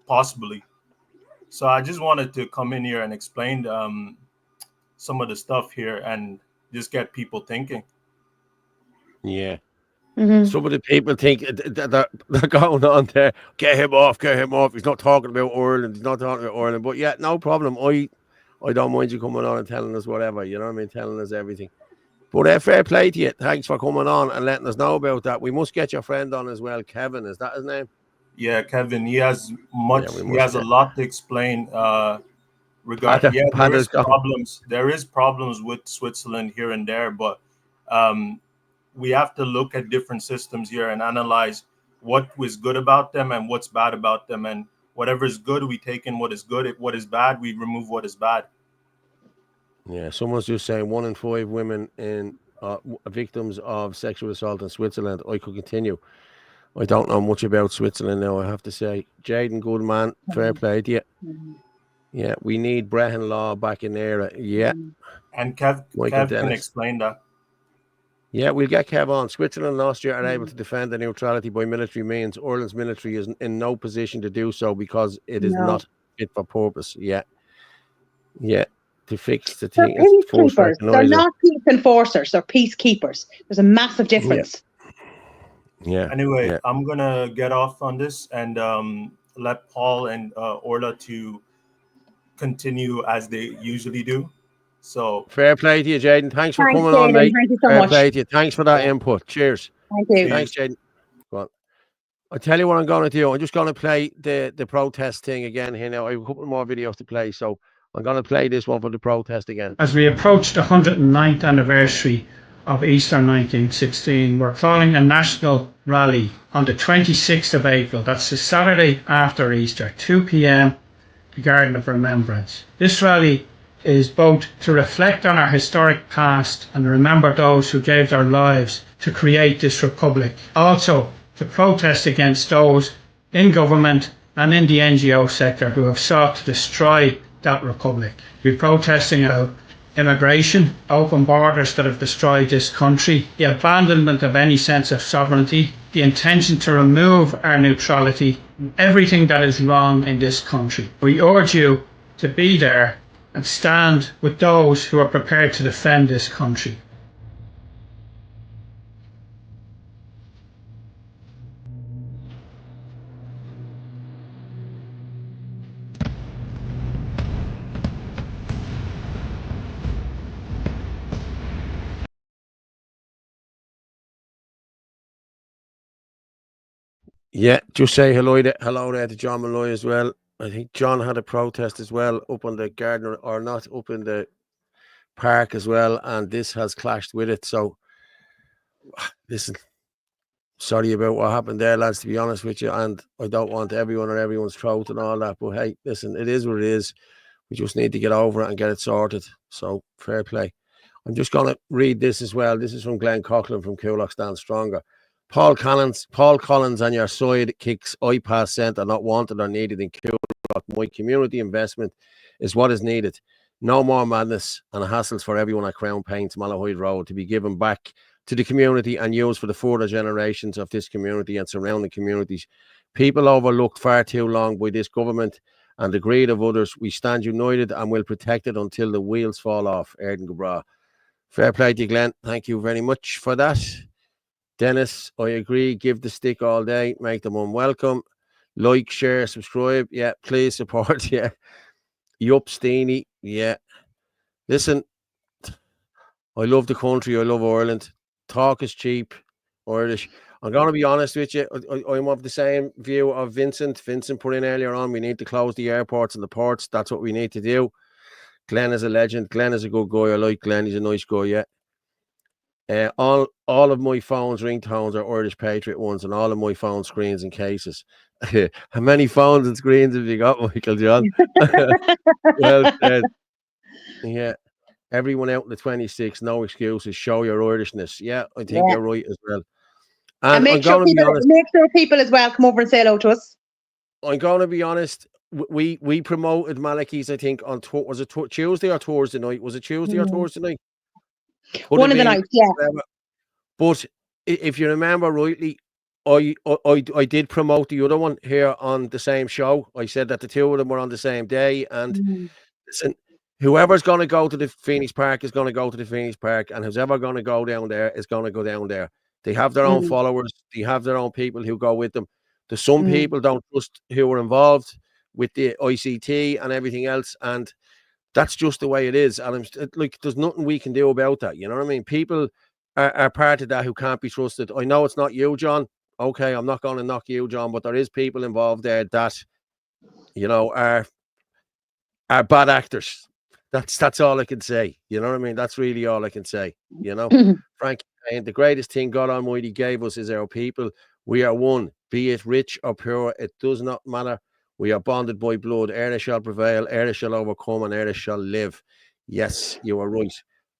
possibly. So I just wanted to come in here and explain some of the stuff here and just get people thinking. Yeah. Mhm. Some of the people think that they're going on there, get him off. He's not talking about Ireland. He's not talking about Ireland. But yeah, no problem. I don't mind you coming on and telling us whatever. You know what I mean? Telling us everything. But fair play to you. Thanks for coming on and letting us know about that. We must get your friend on as well, Kevin. Is that his name? Yeah, Kevin. He has much. Yeah, he has a lot to explain. There There is problems. There is problems with Switzerland here and there, but we have to look at different systems here and analyze what was good about them and what's bad about them. And whatever is good, we take in what is good. What is bad, we remove what is bad. Yeah, someone's just saying 1 in 5 women in victims of sexual assault in Switzerland. I could continue. I don't know much about Switzerland now, I have to say. Jaden, good man. Fair play to you. Yeah, we need Brehan Law back in there. Yeah. And Kev can explain that. Yeah, we'll get Kev on. Switzerland last year are able to defend their neutrality by military means. Ireland's military is in no position to do so because it is not fit for purpose. Yeah. Yeah. To fix the thing. They're peacekeepers. They're not peace enforcers. They're peacekeepers. There's a massive difference. Yeah. Anyway, I'm going to get off on this and let Paul and Orla to continue as they usually do. So fair play to you, Jaden. Thanks for coming on, mate. Thank you so fair much. Play to you. Thanks for that input. Cheers. Thank you. Thanks, Jaden. Go on. I'll tell you what I'm going to do. I'm just going to play the protest thing again here now. I have a couple more videos to play, so I'm going to play this one for the protest again. As we approach the 109th anniversary of Easter 1916, we're calling a national rally on the 26th of April. That's the Saturday after Easter, 2 p.m, the Garden of Remembrance. This rally is both to reflect on our historic past and remember those who gave their lives to create this republic. Also, to protest against those in government and in the NGO sector who have sought to destroy that republic. We're protesting about immigration, open borders that have destroyed this country, the abandonment of any sense of sovereignty, the intention to remove our neutrality, everything that is wrong in this country. We urge you to be there and stand with those who are prepared to defend this country. Yeah, just say hello there to John Malloy as well. I think John had a protest as well up on the garden, or not, up in the park as well, and this has clashed with it. So, listen, sorry about what happened there, lads, to be honest with you, and I don't want everyone or everyone's throat and all that, but hey, listen, it is what it is. We just need to get over it and get it sorted. So, fair play. I'm just going to read this as well. This is from Glenn Coughlin from Coolock Stand Stronger. Paul Collins on your side kicks iPass centre not wanted or needed in Coolock. My community investment is what is needed. No more madness and hassles for everyone at Crown Paints, Malahide Road, to be given back to the community and used for the further generations of this community and surrounding communities. People overlooked far too long by this government and the greed of others. We stand united and will protect it until the wheels fall off. Erden Gabra. Fair play to you, Glenn. Thank you very much for that. Dennis, I agree. Give the stick all day. Make them unwelcome. Like, share, subscribe. Yeah, please support. Yeah. Yup, Steenie. Yeah. Listen, I love the country. I love Ireland. Talk is cheap. Irish. I'm going to be honest with you. I'm of the same view of Vincent. Vincent put in earlier on, we need to close the airports and the ports. That's what we need to do. Glenn is a legend. Glenn is a good guy. I like Glenn. He's a nice guy, yeah. All of my phones ringtones are Irish Patriot ones, and all of my phone screens and cases. How many phones and screens have you got, Michael John? Well said. Yeah. Everyone out in the 26, no excuses. Show your Irishness. Yeah, I think Yeah. you're right as well. And And make sure people as well come over and say hello to us. I'm going to be honest. We promoted Malachy's, I think, on was it Tuesday or Thursday night? Was it Tuesday or Thursday night? One of the nights, yeah. But if you remember rightly, I did promote the other one here on the same show. I said that the two of them were on the same day. And listen, whoever's going to go to the Phoenix Park is going to go to the Phoenix Park, and who's ever going to go down there is going to go down there. They have their own followers. They have their own people who go with them. There's some people don't trust who are involved with the ICT and everything else, and that's just the way it is. And I'm like, there's nothing we can do about that. You know what I mean? People are part of that who can't be trusted. I know it's not you, John. Okay, I'm not going to knock you, John, but there is people involved there that, you know, are bad actors. That's all I can say. You know what I mean? That's really all I can say. You know, Frank, the greatest thing God Almighty gave us is our people. We are one, be it rich or poor. It does not matter. We are bonded by blood. Eire shall prevail, Eire shall overcome, and Eire shall live. Yes, you are right.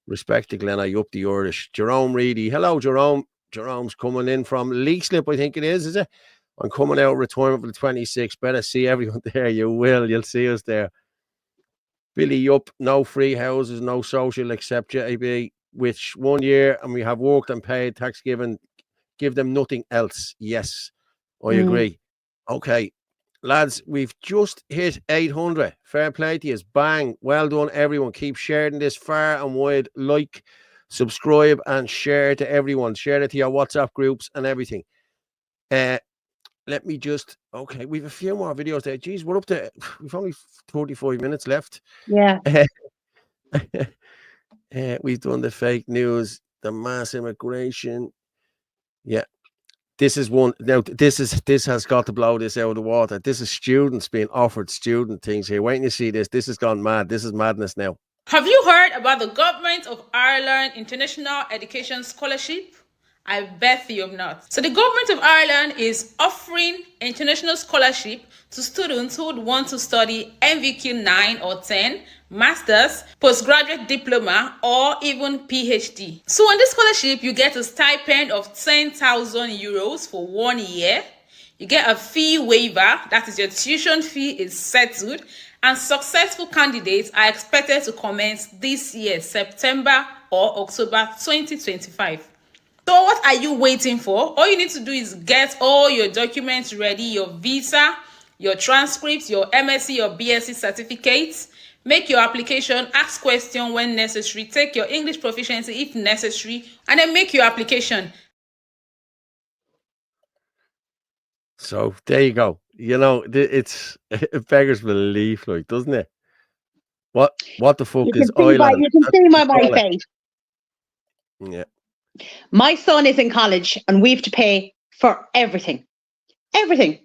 Respect to Glenn, I up the Irish. Jerome Reedy. Hello, Jerome. Jerome's coming in from Leakslip, I think it is it? I'm coming out of retirement for the 26th. Better see everyone there. You will. You'll see us there. Billy up. No free houses, no social except JB, which 1 year, and we have worked and paid tax given. Give them nothing else. Yes, I agree. Okay. Lads, we've just hit 800. Fair play to you. Bang. Well done, everyone. Keep sharing this far and wide. Like, subscribe, and share to everyone. Share it to your WhatsApp groups and everything. Let me just... Okay, we've a few more videos there. Geez, we're up to... We've only 35 minutes left. Yeah. We've done the fake news, the mass immigration. Yeah. This is one. Now, this has got to blow this out of the water. This is students being offered student things here. Waiting to see this. This has gone mad. This is madness now. Have you heard about the Government of Ireland International Education Scholarship? I bet you have not. So the Government of Ireland is offering international scholarship to students who would want to study NVQ 9 or 10, Masters, Postgraduate Diploma, or even PhD. So on this scholarship, you get a stipend of 10,000 euros for 1 year. You get a fee waiver, that is your tuition fee is settled, and successful candidates are expected to commence this year, September or October 2025. So what are you waiting for? All you need to do is get all your documents ready, your visa, your transcripts, your MSc or BSc certificates. Make your application, ask questions when necessary, take your English proficiency if necessary, and then make your application. So there you go. You know, it beggars belief, like, doesn't it? What the fuck is Ireland? You can see my face. Yeah. My son is in college and we have to pay for everything. Everything.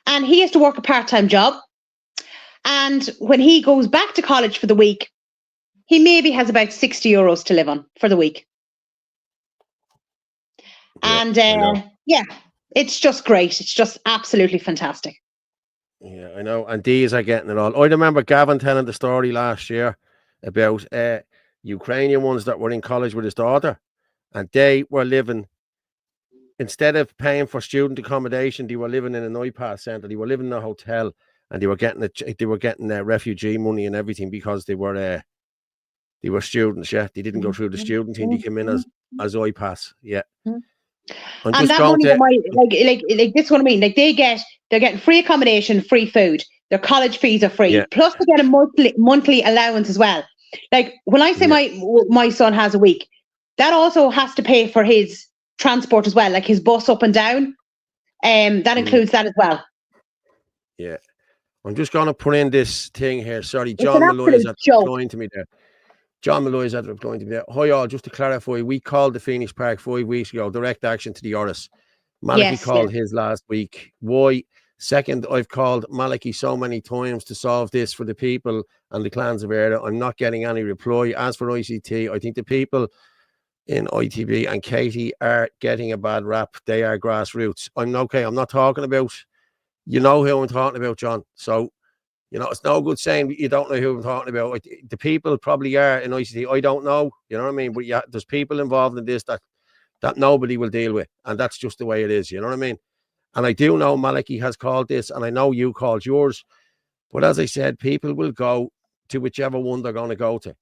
And he has to work a part-time job. And when he goes back to college for the week, he maybe has about 60 euros to live on for the week. And yeah, it's just great. It's just absolutely fantastic. Yeah, I know. And these are getting it all. I remember Gavin telling the story last year about Ukrainian ones that were in college with his daughter. And they were living, instead of paying for student accommodation, they were living in an iPad centre. They were living in a hotel, and they were getting refugee money and everything because they were students. Yeah, they didn't go through the student thing. They came in as iPass. Yeah. And that money, like this is what I mean. Like they're getting free accommodation, free food. Their college fees are free. Yeah. Plus they get a monthly allowance as well. Like when I say my son has a week, that also has to pay for his transport as well, like his bus up and down. That includes that as well. Yeah. I'm just going to put in this thing here. Sorry, John Malloy is replying to me there. John Malloy is replying to me there. Hi all, just to clarify, we called the Phoenix Park 5 weeks ago, direct action to the Oris. Malachy called his last week. Why? Second, I've called Malachy so many times to solve this for the people and the clans of Eire. I'm not getting any reply. As for ICT, I think the people in ITB and Katie are getting a bad rap. They are grassroots. I'm not talking about, you know who I'm talking about, John. So You know, it's no good saying you don't know who I'm talking about. The people probably are in ICT. I don't know. You know what I mean? But yeah, there's people involved in this that nobody will deal with, and that's just the way it is. You know what I mean? And I do know Malachy has called this, and I know you called yours. But as I said, people will go to whichever one they're going to go to.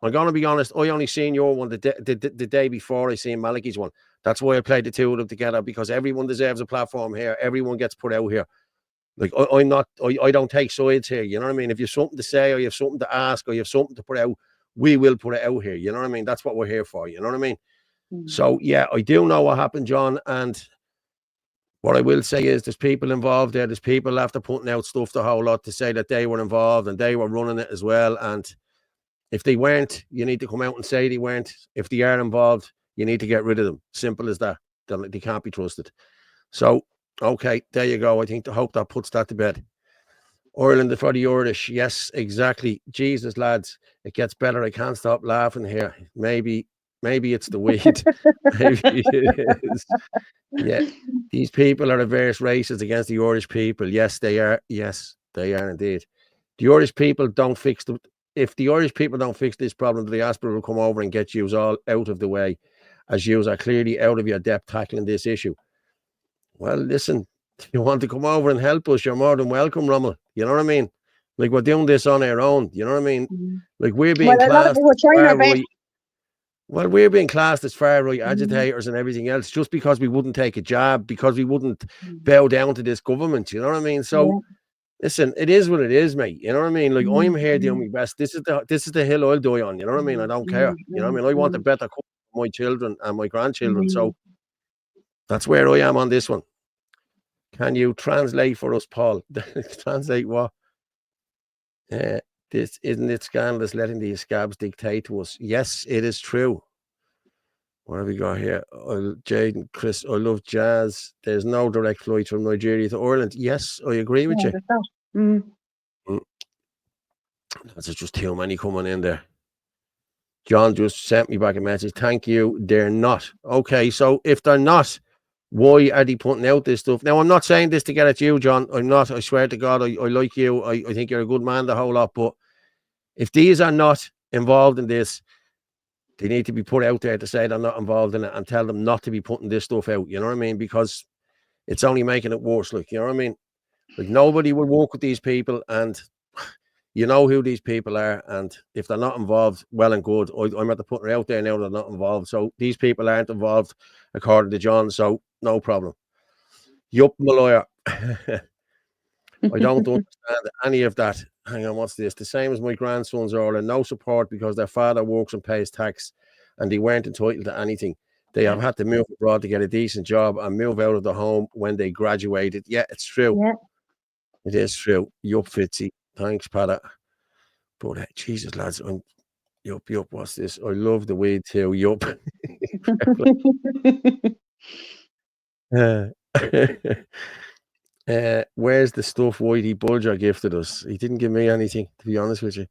I'm going to be honest. I only seen your one the day before I seen Malachy's one. That's why I played the two of them together, because everyone deserves a platform here. Everyone gets put out here. Like I don't take sides here. You know what I mean? If you have something to say, or you have something to ask, or you have something to put out, we will put it out here. You know what I mean? That's what we're here for. You know what I mean? So yeah, I do know what happened, John. And what I will say is there's people involved there. There's people after putting out stuff the whole lot to say that they were involved and they were running it as well. And if they weren't, you need to come out and say they weren't. If they are involved, you need to get rid of them. Simple as that. They can't be trusted. So, okay, there you go. I hope that puts that to bed. Ireland for the Irish. Yes, exactly. Jesus, lads, it gets better. I can't stop laughing here. Maybe it's the weed. Maybe it is. Yeah, these people are averse races against the Irish people. Yes, they are. Yes, they are indeed. The Irish people don't fix them. If the Irish people don't fix this problem, the diaspora will come over and get you all out of the way, as you are clearly out of your depth tackling this issue. Well, listen, if you want to come over and help us, you're more than welcome, Rommel. You know what I mean? Like, we're doing this on our own. You know what I mean? Like, we're being classed. Well, we're being classed as far right agitators and everything else, just because we wouldn't take a jab, because we wouldn't bow down to this government. You know what I mean? So, listen, it is what it is, mate. You know what I mean? Like, I'm here doing my best. This is the hill I'll die on. You know what I mean? I don't care. You know what I mean? I want a better for my children and my grandchildren. So that's where I am on this one. Can you translate for us, Paul? Translate what? This isn't it scandalous letting these scabs dictate to us? Yes, it is true. What have we got here? Jaden, Chris, I love jazz. There's no direct flight from Nigeria to Ireland. Yes, I agree with you. There's just too many coming in there. John just sent me back a message. Thank you. They're not. Okay, so if they're not, why are they putting out this stuff? Now, I'm not saying this to get at you, John. I'm not. I swear to God, I like you. I think you're a good man, the whole lot. But if these are not involved in this, they need to be put out there to say they're not involved in it and tell them not to be putting this stuff out. You know what I mean? Because it's only making it worse. Like, you know what I mean? Like, nobody will work with these people, and you know who these people are. And if they're not involved, well and good. I'm at the putting it out there now, they're not involved. So these people aren't involved, according to John. So no problem. Yup, my lawyer. I don't understand any of that. Hang on, what's this? The same as my grandsons, Orla. No support because their father works and pays tax, and they weren't entitled to anything. They have had to move abroad to get a decent job and move out of the home when they graduated. Yeah, it's true. Yeah. It is true. Yup, Fitzy. Thanks, Pada. But Jesus, lads, yup. What's this? I love the weed too. Yup. Where's the stuff Whitey Bulger gifted us? He didn't give me anything, to be honest with you.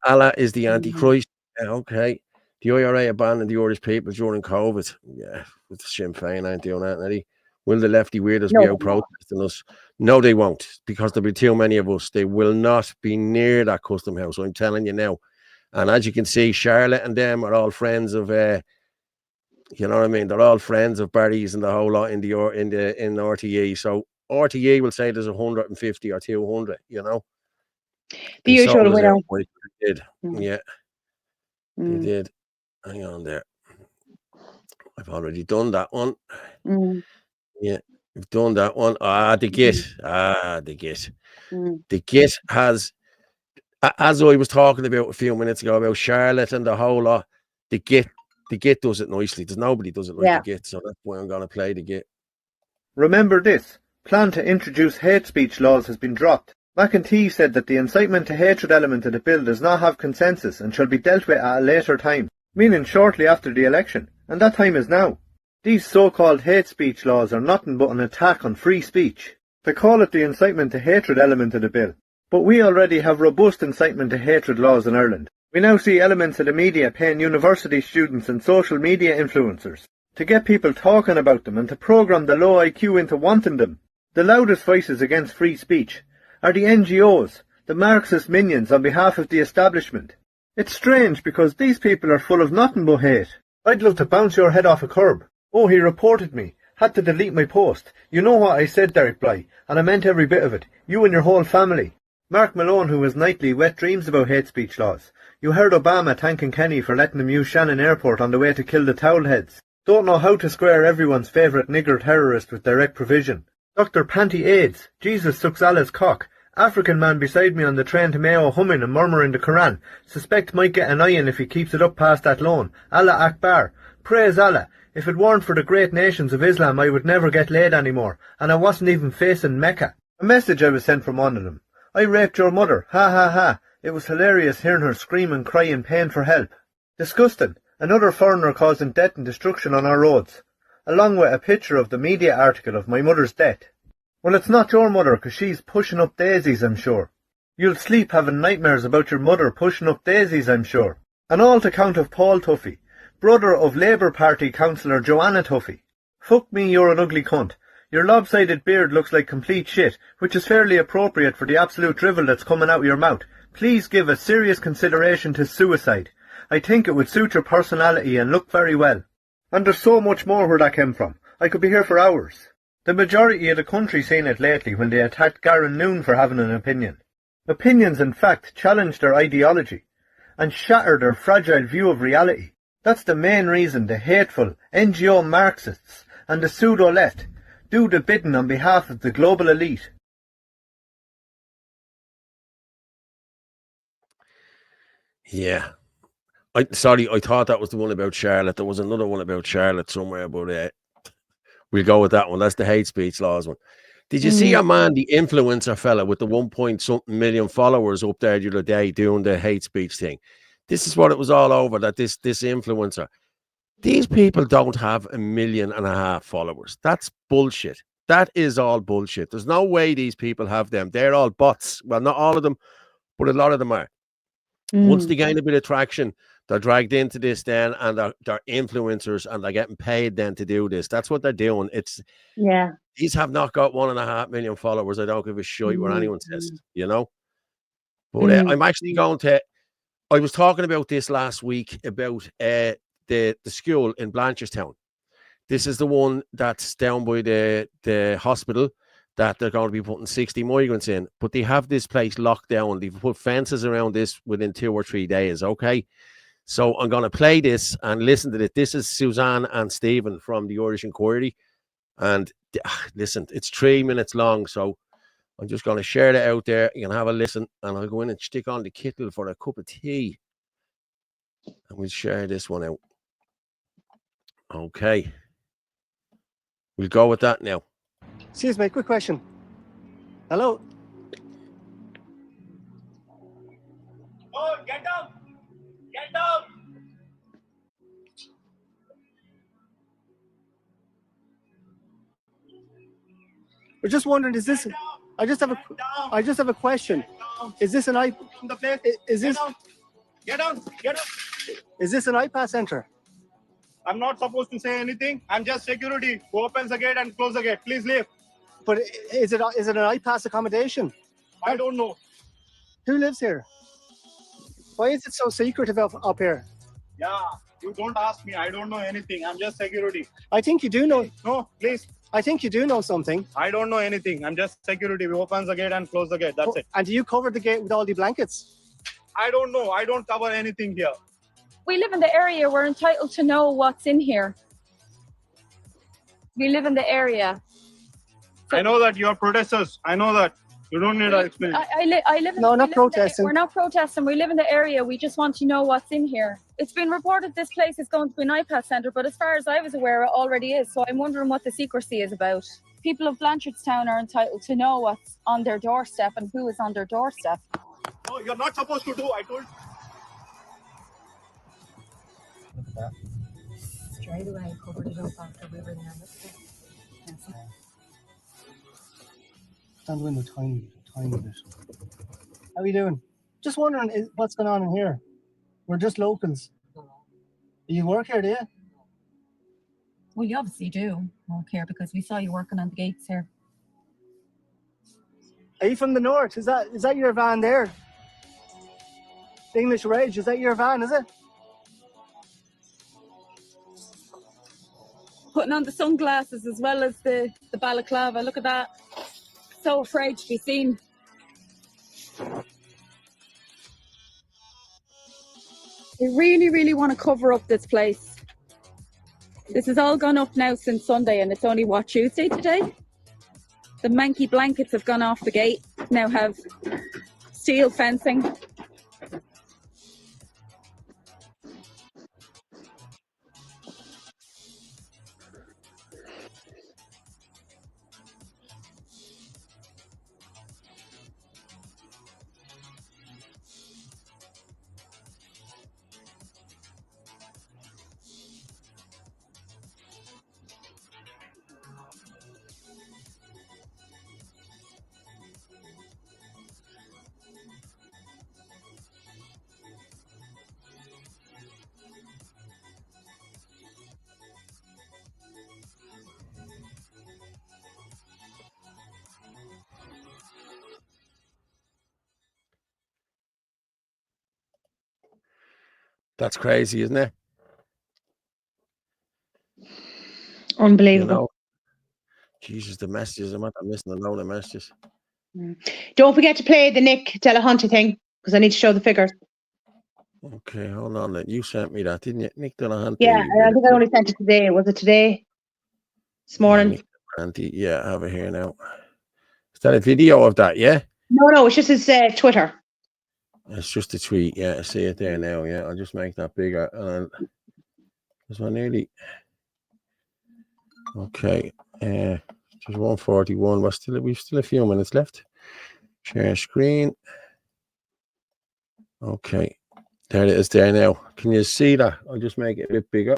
Allah is the Antichrist. Okay. The IRA abandoned the Irish people during COVID. Yeah, with Sinn Féin ain't doing that, Eddie. Will the lefty weirdos be out protesting us? No, they won't, because there'll be too many of us. They will not be near that custom house. I'm telling you now. And as you can see, Charlotte and them are all friends of you know what I mean? They're all friends of Barry's and the whole lot in RTE. So RTE will say there's 150 or 200, you know. The usual widow. They did. Yeah. They did. Hang on there. I've already done that one. Yeah, we've done that one. The git. The git. The git has, as I was talking about a few minutes ago about Charlotte and the whole lot, the git does it nicely. There's nobody does it like the git, so that's why I'm going to play the git. Remember this. Plan to introduce hate speech laws has been dropped. McEntee said that the incitement to hatred element of the bill does not have consensus and shall be dealt with at a later time, meaning shortly after the election, and that time is now. These so-called hate speech laws are nothing but an attack on free speech. They call it the incitement to hatred element of the bill. But we already have robust incitement to hatred laws in Ireland. We now see elements of the media paying university students and social media influencers to get people talking about them and to programme the low IQ into wanting them. The loudest voices against free speech are the NGOs, the Marxist minions on behalf of the establishment. It's strange because these people are full of nothing but hate. I'd love to bounce your head off a curb. Oh, he reported me. Had to delete my post. You know what I said, Derek Bly, and I meant every bit of it. You and your whole family. Mark Malone, who has nightly wet dreams about hate speech laws. You heard Obama thanking Kenny for letting him use Shannon Airport on the way to kill the towelheads. Don't know how to square everyone's favourite nigger terrorist with direct provision. Dr. Panty AIDS. Jesus sucks Allah's cock. African man beside me on the train to Mayo humming and murmuring the Quran. Suspect might get an iron if he keeps it up past that loan. Allah Akbar. Praise Allah. If it weren't for the great nations of Islam, I would never get laid anymore, and I wasn't even facing Mecca. A message I was sent from one of them. I raped your mother. Ha ha ha. It was hilarious hearing her scream and cry in pain for help. Disgusting. Another foreigner causing death and destruction on our roads. Along with a picture of the media article of my mother's death. Well, it's not your mother, 'cause she's pushing up daisies, I'm sure. You'll sleep having nightmares about your mother pushing up daisies, I'm sure. And all to count of Paul Tuffy, brother of Labour Party councillor Joanna Tuffy. Fuck me, you're an ugly cunt. Your lopsided beard looks like complete shit, which is fairly appropriate for the absolute drivel that's coming out of your mouth. Please give a serious consideration to suicide. I think it would suit your personality and look very well. And there's so much more where that came from. I could be here for hours. The majority of the country seen it lately when they attacked Garen Noon for having an opinion. Opinions, in fact, challenge their ideology and shatter their fragile view of reality. That's the main reason the hateful NGO Marxists and the pseudo-left do the bidding on behalf of the global elite. Yeah. I thought that was the one about Charlotte. There was another one about Charlotte somewhere, but we'll go with that one. That's the hate speech laws one. Did you see a man, the influencer fella with the 1-point-something million followers up there the other day doing the hate speech thing? This is what it was all over, that this influencer. These people don't have 1.5 million followers. That's bullshit. That is all bullshit. There's no way these people have them. They're all bots. Well, not all of them, but a lot of them are. Once they gain a bit of traction, they're dragged into this then, and they're influencers, and they're getting paid then to do this. That's what they're doing. These have not got 1.5 million followers. I don't give a shit what anyone says, you know. But I'm actually going to. I was talking about this last week about the school in Blanchardstown. This is the one that's down by the hospital that they're going to be putting 60 migrants in, but they have this place locked down. They've put fences around this within 2 or 3 days. Okay. So I'm going to play this and listen to it. This is Suzanne and Stephen from the Irish Inquiry. And listen, it's 3 minutes long. So I'm just going to share that out there. You can have a listen, and I'll go in and stick on the kettle for a cup of tea. And we'll share this one out. Okay. We'll go with that now. Excuse me, quick question. Hello? Oh, get down! Get down! We're just wondering, is this... I just have a question. Is this an I... Is this... Get down! Get down! Is this an iPass center? I'm not supposed to say anything. I'm just security who opens the gate and closes the gate. Please leave. But is it an iPass accommodation? I don't know. Who lives here? Why is it so secretive up here? Yeah, you don't ask me. I don't know anything. I'm just security. I think you do know. No, please. I think you do know something. I don't know anything. I'm just security who opens the gate and closes the gate. That's it. And do you cover the gate with all the blankets? I don't know. I don't cover anything here. We live in the area. We're entitled to know what's in here. We live in the area. So I know that you're protesters. I know that. You don't need to explain. I live in. No, not protesting. We're not protesting. We live in the area. We just want to know what's in here. It's been reported this place is going to be an iPad centre, but as far as I was aware, it already is. So I'm wondering what the secrecy is about. People of Blanchardstown are entitled to know what's on their doorstep and who is on their doorstep. No, you're not supposed to do. I told. Look at that. Straight away, covered it up after we were in there. Stand the window tiny bit. How are you doing? Just wondering what's going on in here. We're just locals. You work here, do you? Well, you obviously do work here because we saw you working on the gates here. Are you from the north? Is that your van there? The English Rage, is that your van, is it? Putting on the sunglasses as well as the balaclava. Look at that. So afraid to be seen. We really, really want to cover up this place. This has all gone up now since Sunday, and it's only, what, Tuesday today? The manky blankets have gone off the gate, now have steel fencing. That's crazy, isn't it? Unbelievable. You know, Jesus, the messages. I'm not missing a load of messages. Don't forget to play the Nick Delahunty thing, because I need to show the figures. Okay, hold on. Then you sent me that, didn't you, Nick Donohoe? Yeah, I think I only sent it today. Was it today? This morning? Yeah, I have it here now. Is that a video of that? Yeah. No, it's just his Twitter. It's just a tweet. Yeah, I see it there now. Yeah, I'll just make that bigger. This one nearly. Okay. Just 1:41. We've still a few minutes left. Share screen. Okay. There it is there now. Can you see that? I'll just make it a bit bigger.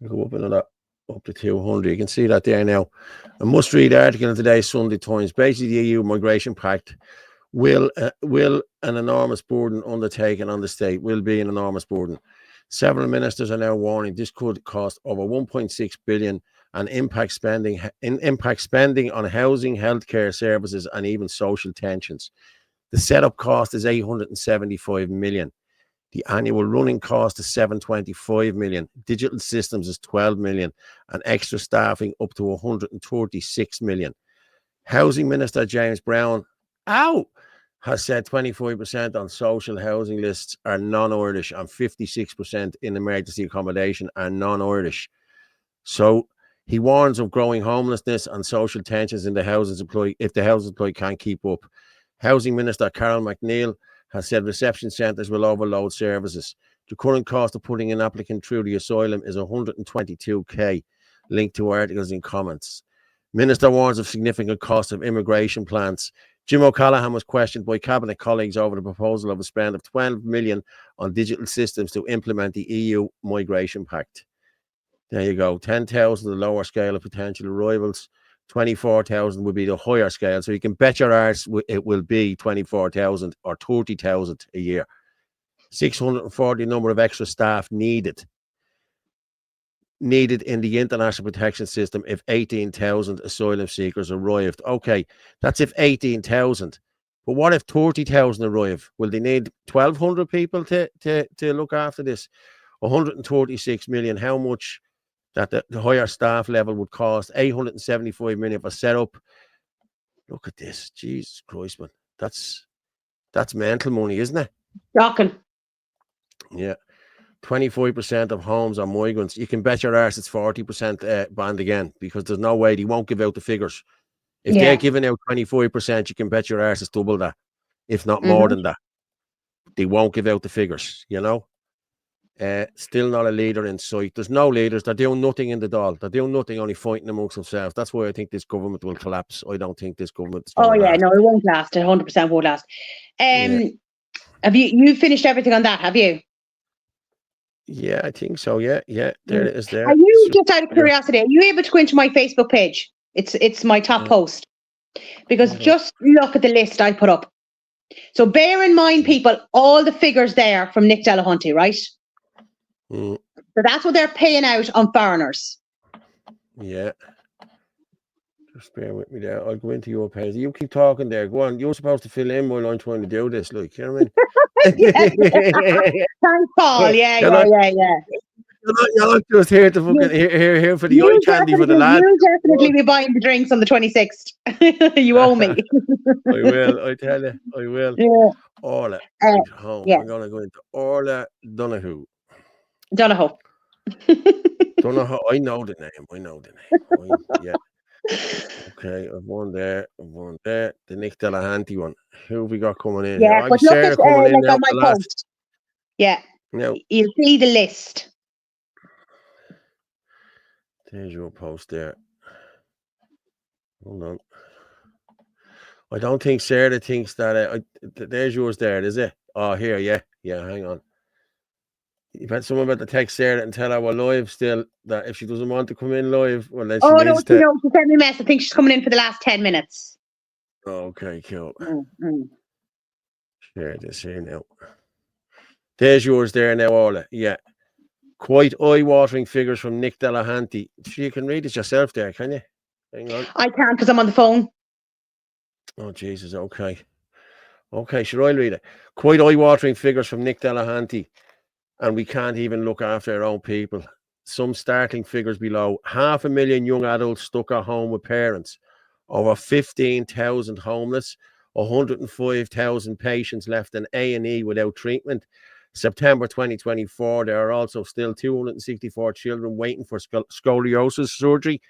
Go up another up to 200. You can see that there now. A must-read article in today's Sunday Times. Basically, the EU Migration Pact will an enormous burden undertaken on the state, will be an enormous burden. Several ministers are now warning this could cost over 1.6 billion and impact spending on housing, healthcare services, and even social tensions. The setup cost is 875 million. The annual running cost is 725 million. Digital systems is 12 million, and extra staffing up to 136 million. Housing Minister James Brown, has said 25% on social housing lists are non-Irish and 56% in emergency accommodation are non-Irish. So he warns of growing homelessness and social tensions in the housing supply if the housing supply can't keep up. Housing Minister Carol McNeill has said reception centres will overload services. The current cost of putting an applicant through the asylum is 122k, linked to articles and comments. Minister warns of significant cost of immigration plans. Jim O'Callaghan was questioned by cabinet colleagues over the proposal of a spend of 12 million on digital systems to implement the EU Migration Pact. There you go. 10,000 the lower scale of potential arrivals. 24,000 would be the higher scale. So you can bet your arse it will be 24,000 or 30,000 a year. 640 number of extra staff needed in the international protection system if 18,000 asylum seekers arrived. Okay, that's if 18,000. But what if 30,000 arrive? Will they need 1,200 people to look after this? 136 million. How much that the higher staff level would cost? 875 million for setup. Look at this. Jesus Christ, man. That's mental money, isn't it? Shocking. Yeah. 25% of homes are migrants. You can bet your arse it's 40% banned again, because there's no way they won't give out the figures. If they're giving out 25%, you can bet your arse it's double that, if not more than that. They won't give out the figures, you know. Still not a leader in sight. There's no leaders. They're doing nothing in the Dáil. They're doing nothing, only fighting amongst themselves. That's why I think this government will collapse. I don't think this government is going to last. No, it won't last. It 100% won't last. Have you finished everything on that? Have you? Yeah, I think so. Yeah. There it is. There. Are you, just out of curiosity, are you able to go into my Facebook page? It's my top post. Because just look at the list I put up. So bear in mind, people, all the figures there from Nick Delahunty, right? So that's what they're paying out on foreigners. Yeah. Just bear with me there. I'll go into your page. You keep talking there. Go on. You're supposed to fill in while I'm trying to do this. Like, you know what I mean? Thanks, Paul. Yeah. You're not just here to fucking here for the eye candy for the lad. You'll definitely be buying the drinks on the 26th. You owe me. I will. I tell you. I will. Yeah. Orla. Home. Yeah. I'm gonna go into Orla Donohoe. Donohoe. Donohoe. I know the name. Yeah. Okay, I've one there. The Nick Delahanty one. Who have we got coming in? Yeah, Here? but look at like on my post. Yeah. No. You'll see the list. There's your post there. Hold on. I don't think Sarah thinks that. There's yours there, is it? Oh, here, yeah. Hang on. You've had someone about to text Sarah and tell her we're live still. That if she doesn't want to come in live, well, then she needs to. No, she sent me a mess. I think she's coming in for the last 10 minutes. Okay, cool. Share this here now. There's yours there now, Orla. Yeah. Quite eye-watering figures from Nick Delahanty. You can read it yourself there, can you? Hang on. I can't because I'm on the phone. Oh, Jesus. Okay. Should I read it? Quite eye-watering figures from Nick Delahanty. And we can't even look after our own people. Some startling figures below. 500,000 young adults stuck at home with parents. Over 15,000 homeless. 105,000 patients left in A&E without treatment. September 2024, there are also still 264 children waiting for scoliosis surgery.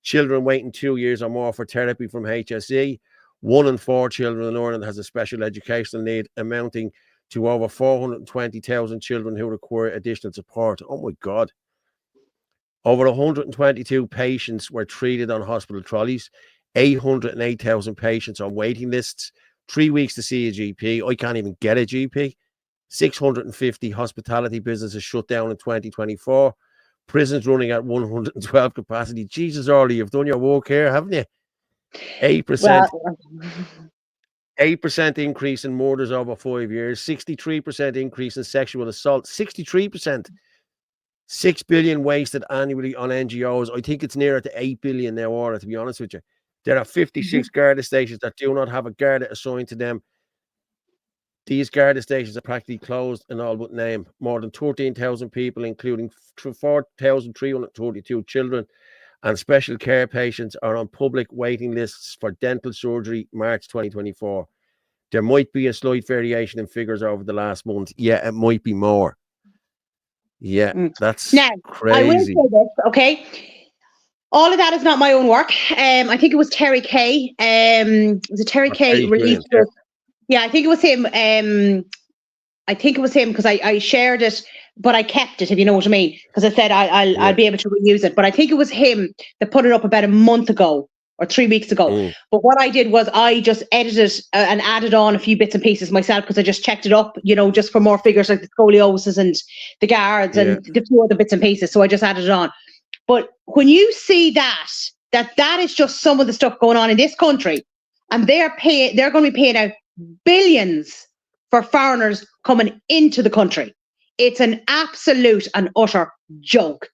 Children waiting 2 years or more for therapy from HSE. 1 in 4 children in Ireland has a special educational need, amounting to over 420,000 children who require additional support. Oh my God. Over 122 patients were treated on hospital trolleys. 808,000 patients on waiting lists. 3 weeks to see a GP. I can't even get a GP. 650 hospitality businesses shut down in 2024. Prisons running at 112 capacity. Jesus, Orly, you've done your work here, haven't you? 8%. 8% increase in murders over 5 years. 63% increase in sexual assault. 63%. 6 billion wasted annually on NGOs. I think it's nearer to 8 billion now, Orla, to be honest with you. There are 56 Garda stations that do not have a Garda assigned to them. These Garda stations are practically closed in all but name. More than 13,000 people, including 4,332 children and special care patients, are on public waiting lists for dental surgery March 2024. There might be a slight variation in figures over the last month. Yeah, it might be more. Yeah, that's crazy. I will say this, okay? All of that is not my own work. I think it was Terry Kay. Was it Terry Kay released it? Yeah, I think it was him. I think it was him because I shared it, but I kept it, if you know what I mean. Because I said I'll be able to reuse it. But I think it was him that put it up about a month ago or 3 weeks ago. But what I did was I just edited and added on a few bits and pieces myself because I just checked it up, just for more figures like the scoliosis and the guards and the few other bits and pieces. So I just added it on. But when you see that is just some of the stuff going on in this country, and they're going to be paying out billions for foreigners coming into the country. It's an absolute and utter joke.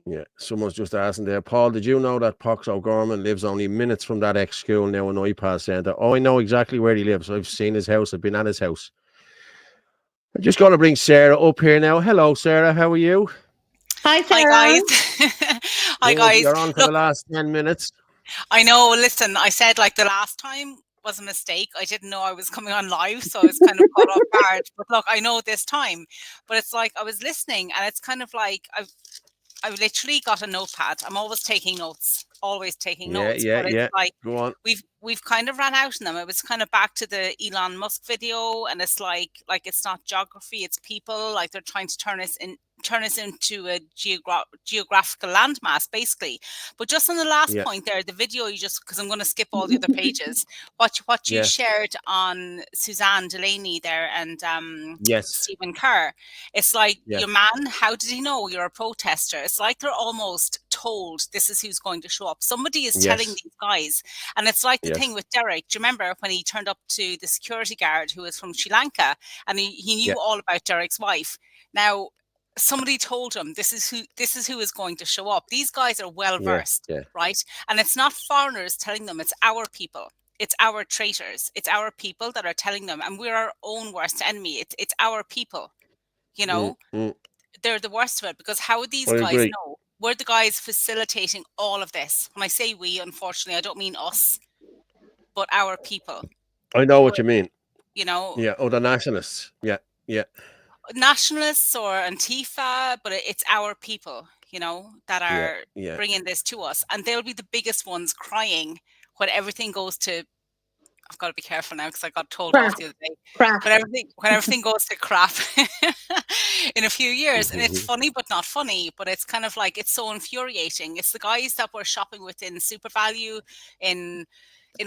Yeah, someone's just asking there, Paul, did you know that Pox O'Gorman lives only minutes from that ex-school now in iPass Centre? Oh, I know exactly where he lives. I've seen his house. I've been at his house. I'm just going to bring Sarah up here now. Hello, Sarah. How are you? Hi, Sarah. Hi, guys. Hi, guys. You're on for the last 10 minutes. I know. Listen, I said the last time was a mistake. I didn't know I was coming on live, so I was kind of caught off guard. But look, I know this time. But it's I was listening, and it's kind of I've literally got a notepad. I'm always taking notes. Always taking notes. But it's Go on. We've kind of ran out of them. It was kind of back to the Elon Musk video, and it's like it's not geography, it's people. They're trying to turn us into a geographical landmass, basically. But just on the last point there, the video because I'm going to skip all the other pages. What you shared on Suzanne Delaney there and Stephen Kerr, it's your man. How did he know you're a protester? It's like they're almost told this is who's going to show up. Somebody is telling these guys, and it's like the thing with Derek. Do you remember when he turned up to the security guard who was from Sri Lanka, and he knew all about Derek's wife? Now, somebody told him this is who is going to show up. These guys are well versed, right? And it's not foreigners telling them, it's our people. It's our traitors. It's our people that are telling them, and we're our own worst enemy. It's our people, you know. They're the worst of it, because how would these guys know? We're the guys facilitating all of this. When I say we, unfortunately, I don't mean us, but our people. I know what you mean. You know. Yeah. Oh, the nationalists. Yeah. Yeah. Nationalists or Antifa, but it's our people, you know, that are bringing this to us, and they'll be the biggest ones crying when everything goes to. I've got to be careful now because I got told off the other day. When everything goes to crap in a few years, and it's funny but not funny. But it's kind of like, it's so infuriating. It's the guys that we're shopping with in Super Value, in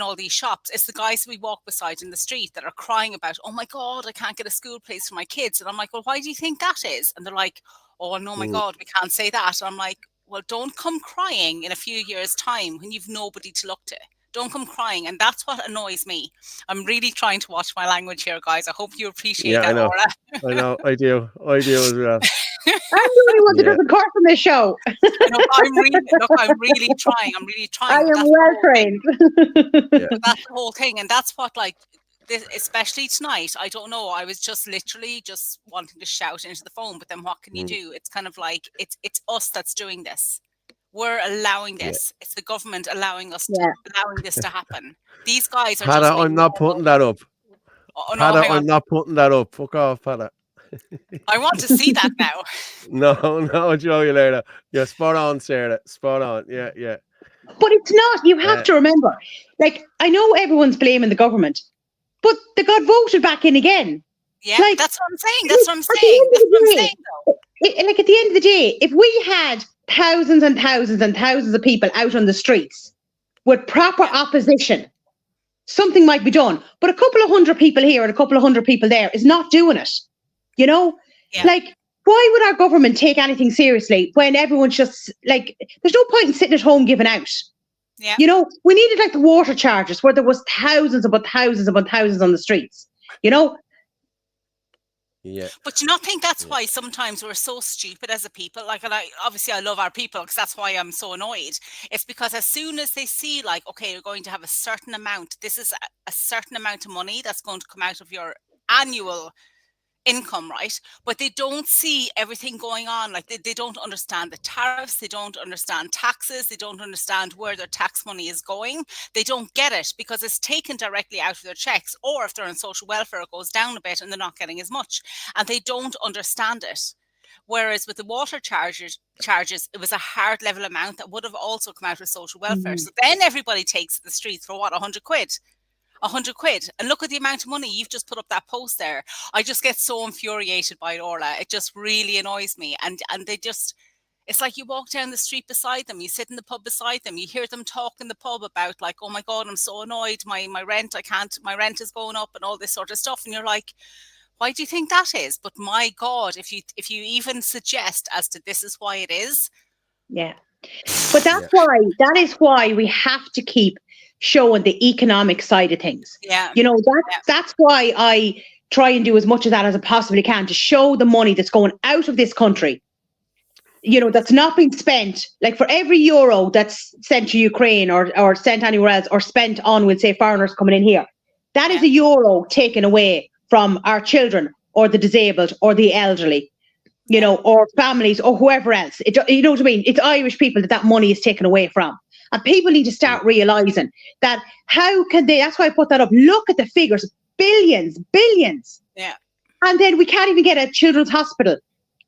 all these shops. It's the guys we walk beside in the street that are crying about, oh my God, I can't get a school place for my kids. And I'm like, well, why do you think that is? And they're like, oh no, my God, we can't say that. And I'm like, well, don't come crying in a few years' time when you've nobody to look to. Don't come crying. And that's what annoys me. I'm really trying to watch my language here, guys. I hope you appreciate that, Orla. I know. I do as well. I'm the only one that doesn't curse on this show. I'm really trying. I am well trained. That's the whole thing. And that's what, like, this, especially tonight, I don't know. I was just literally just wanting to shout into the phone, but then what can you do? It's kind of like, it's us that's doing this. We're allowing this. It's the government allowing this to happen. These guys are Pata, I'm not putting that up. Oh, no, Pata, I'm not putting that up. Fuck off, Pata. I want to see that now. No, Joe, you later. Yeah, spot on, Sarah. Spot on. Yeah. But it's not. You have to remember. Like, I know everyone's blaming the government, but they got voted back in again. Yeah, like, that's what I'm saying. Like, at the end of the day, if we had thousands and thousands and thousands of people out on the streets with proper opposition, something might be done. But a couple of hundred people here and a couple of hundred people there is not doing it. You know, like, why would our government take anything seriously when everyone's just like, there's no point in sitting at home giving out. Yeah. You know, we needed like the water charges where there was thousands upon thousands upon thousands on the streets, you know? Yeah. But do you not think that's why sometimes we're so stupid as a people? Like, and I love our people because that's why I'm so annoyed. It's because as soon as they see, like, okay, you're going to have a certain amount, this is a certain amount of money that's going to come out of your annual income, right? But they don't see everything going on. Like, they don't understand the tariffs, they don't understand taxes, they don't understand where their tax money is going. They don't get it because it's taken directly out of their checks, or if they're on social welfare, it goes down a bit and they're not getting as much, and they don't understand it. Whereas with the water charges, it was a hard level amount that would have also come out of social welfare. So then everybody takes the streets for what, 100 quid? 100 quid. And look at the amount of money you've just put up that post there. I just get so infuriated by it, Orla. It just really annoys me. And they just, it's like you walk down the street beside them, you sit in the pub beside them, you hear them talk in the pub about like, oh my God, I'm so annoyed. My rent, my rent is going up and all this sort of stuff. And you're like, why do you think that is? But my God, if you even suggest as to this is why it is. Yeah. But that is why we have to keep showing the economic side of things. Yeah. You know, that's why I try and do as much of that as I possibly can to show the money that's going out of this country, you know, that's not being spent. Like, for every euro that's sent to Ukraine or sent anywhere else or spent on, we'll say, foreigners coming in here, that is a euro taken away from our children or the disabled or the elderly, you know, or families or whoever else. You know what I mean? It's Irish people that money is taken away from. And people need to start realising that how can they, that's why I put that up. Look at the figures, billions. Yeah. And then we can't even get a children's hospital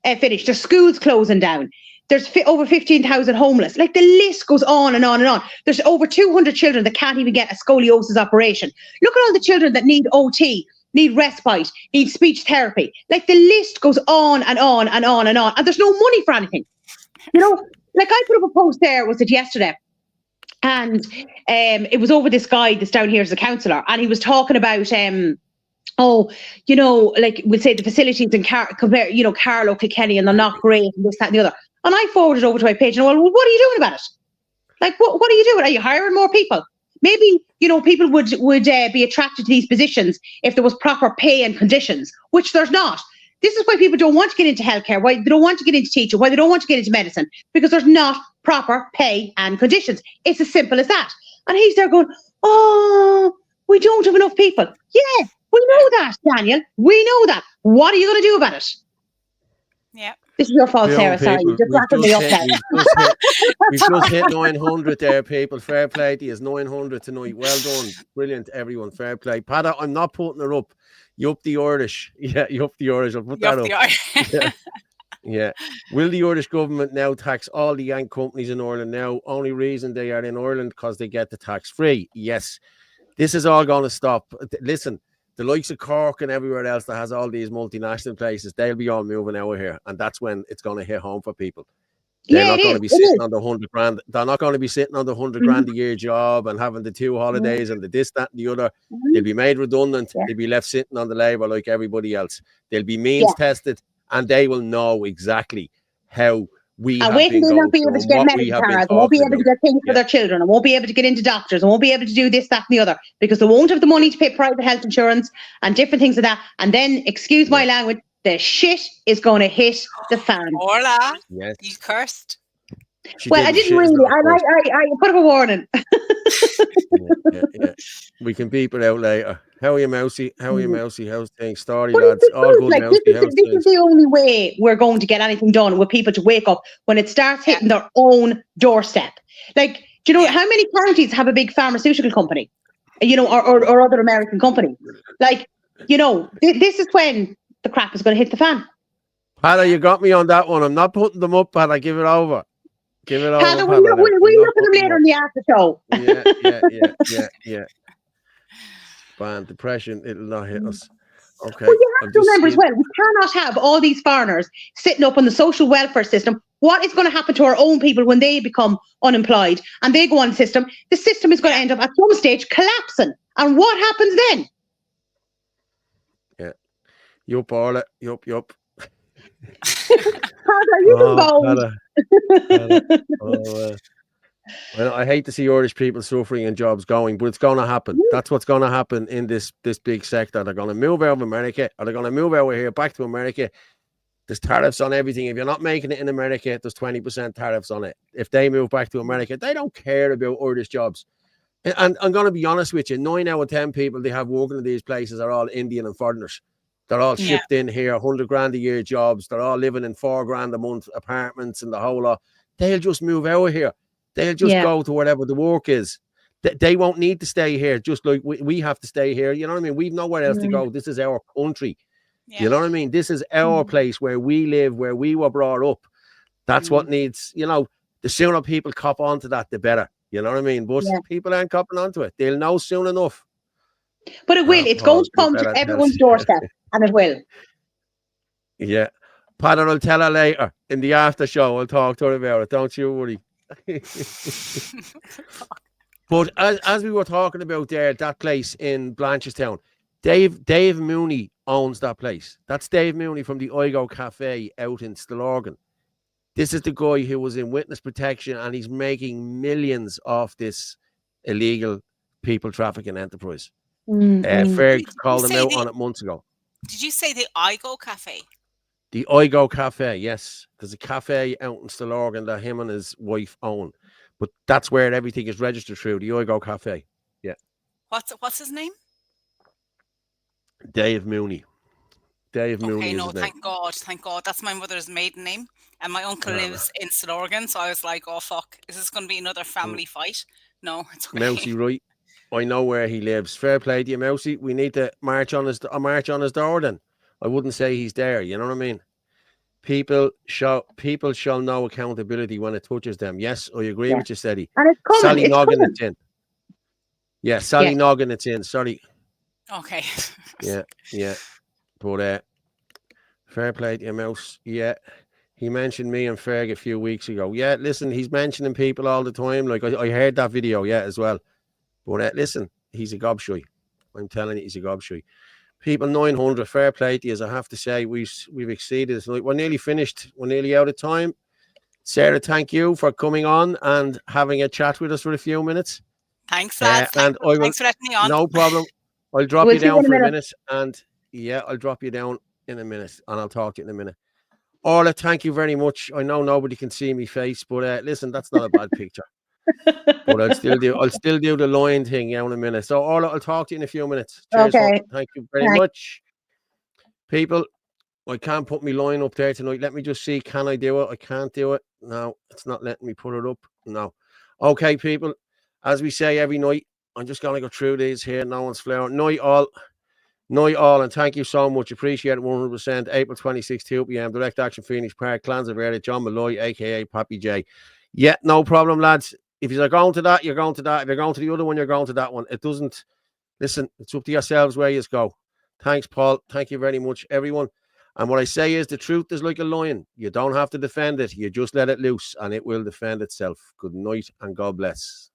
finished. There's schools closing down. There's over 15,000 homeless. Like, the list goes on and on and on. There's over 200 children that can't even get a scoliosis operation. Look at all the children that need OT, need respite, need speech therapy. Like, the list goes on and on and on and on. And there's no money for anything. You know, like, I put up a post there, was it yesterday? And it was over this guy that's down here as a councillor, and he was talking about, you know, like, we'll say the facilities in Carlow, Kilkenny, and they're not great, and this, that, and the other. And I forwarded over to my page, and I went, well, what are you doing about it? Like, what are you doing? Are you hiring more people? Maybe, you know, people would be attracted to these positions if there was proper pay and conditions, which there's not. This is why people don't want to get into healthcare, why they don't want to get into teaching, why they don't want to get into medicine, because there's not proper pay and conditions. It's as simple as that. And he's there going, oh, we don't have enough people. Yeah, we know that, Daniel. We know that. What are you going to do about it? Yeah. This is your fault, Sarah. Sorry, you just wrapping me up now. We've just hit 900 there, people. Fair play to you. 900 tonight. Well done. Brilliant, everyone. Fair play. Pada, I'm not putting her up. You up the Irish. Yeah, you up the Irish. I'll put that up. Yeah. Yeah. Will the Irish government now tax all the Yank companies in Ireland now? Only reason they are in Ireland because they get the tax free. Yes. This is all going to stop. Listen, the likes of Cork and everywhere else that has all these multinational places, they'll be all moving out of here. And that's when it's going to hit home for people. They're not going to be sitting on the 100 grand. They're not going to be sitting on the 100 grand a year job and having the 2 holidays and the this, that, and the other. They'll be made redundant. They'll be left sitting on the labour like everybody else. They'll be means tested, and they will know exactly how we have been going won't be able to get medical cards, won't be able to get things for their children, and won't be able to get into doctors, and won't be able to do this, that, and the other, because they won't have the money to pay private health insurance and different things like that. And then, excuse my language, the shit is going to hit the fan. Orla, you cursed. I didn't really. I put up a warning. Yeah. We can beep it out later. How are you, Mousy? How are you, Mousy? How's things? Story, lads. All good, Mousy. This is the only way we're going to get anything done with people to wake up when it starts hitting their own doorstep. Like, do you know how many counties have a big pharmaceutical company? You know, or other American company. Like, you know, this is when the crap is going to hit the fan. Pada, you got me on that one. I'm not putting them up, Pada. Give it over. Give it over. Pada, we'll look at them later in the after show. Yeah. Bad depression, it'll not hit us. Okay. But you have to remember as well, we cannot have all these foreigners sitting up on the social welfare system. What is going to happen to our own people when they become unemployed and they go on the system? The system is going to end up at some stage collapsing. And what happens then? Yeah. Yup, Orla. Yup. Pada, you Pada. Well, I hate to see Irish people suffering and jobs going, but it's going to happen. That's what's going to happen in this big sector. They're going to move out of America, or they're going to move out of here back to America. There's tariffs on everything. If you're not making it in America, there's 20% tariffs on it. If they move back to America, they don't care about Irish jobs. And I'm going to be honest with you, 9 out of 10 people they have working in these places are all Indian and foreigners. They're all shipped in here, 100 grand a year jobs. They're all living in 4 grand a month apartments and the whole lot. They'll just move out of here. They'll just go to wherever the work is. They won't need to stay here, just like we have to stay here. You know what I mean? We've nowhere else to go. This is our country. You know what I mean? This is our place where we live, where we were brought up. That's what needs, you know, the sooner people cop onto that, the better. You know what I mean? But people aren't copping onto it. They'll know soon enough. But it will. It's going to come to everyone's doorstep, and it will. Yeah. Padder will tell her later in the after show. I'll talk to her about it. Don't you worry. But as we were talking about there, that place in Blanchardstown, Dave Mooney owns that place. That's Dave Mooney from the Igo Cafe out in Stillorgan. This is the guy who was in witness protection, and he's making millions off this illegal people trafficking enterprise. Ferg called him out on it months ago. Did you say the Igo Cafe? The Igo Cafe, yes. There's a cafe out in Stillorgan that him and his wife own. But that's where everything is registered through, the Igo Cafe. Yeah. What's his name? Dave Mooney. Dave Mooney is no, his name. Thank God. That's my mother's maiden name. And my uncle lives in Stillorgan, so I was like, oh, fuck. Is this going to be another family fight? No, it's okay. Mousy, right. I know where he lives. Fair play to you, Mousy. We need to march on his door then. I wouldn't say he's there, you know what I mean? People shall know accountability when it touches them. Yes, I agree with you, Steady. And it's coming. Sally Noggin, it's in. Yeah, Sally Noggin, it's in. Sorry. Okay. Yeah. But fair play to you, Mouse. Yeah. He mentioned me and Ferg a few weeks ago. Yeah, listen, he's mentioning people all the time. Like I heard that video, as well. But listen, he's a gobshy. I'm telling you, he's a gobshy. People 900, fair play to you, as I have to say, we've exceeded it. We're nearly finished. We're nearly out of time. Sarah, thank you for coming on and having a chat with us for a few minutes. Thanks, lads. Thanks for letting me on. No problem. I'll drop you down for a minute. And I'll drop you down in a minute, and I'll talk to you in a minute. Orla, thank you very much. I know nobody can see me face, but listen, that's not a bad picture. But I'll still do the line thing in a minute. So Orla, I'll talk to you in a few minutes. Cheers. Okay. Thank you very much. People, I can't put my line up there tonight. Let me just see. Can I do it? I can't do it. No, it's not letting me put it up. No. Okay, people. As we say every night, I'm just going to go through these here. No one's flaring. Night all. Night all. And thank you so much. Appreciate it 100%. April 26th, 2 p.m. Direct Action Phoenix Park. Clans of Area. John Malloy, a.k.a. Pappy J. Yeah, no problem, lads. If you're going to that, you're going to that. If you're going to the other one, you're going to that one. It doesn't... Listen, it's up to yourselves where you go. Thanks, Paul. Thank you very much, everyone. And what I say is the truth is like a lion. You don't have to defend it. You just let it loose and it will defend itself. Good night and God bless.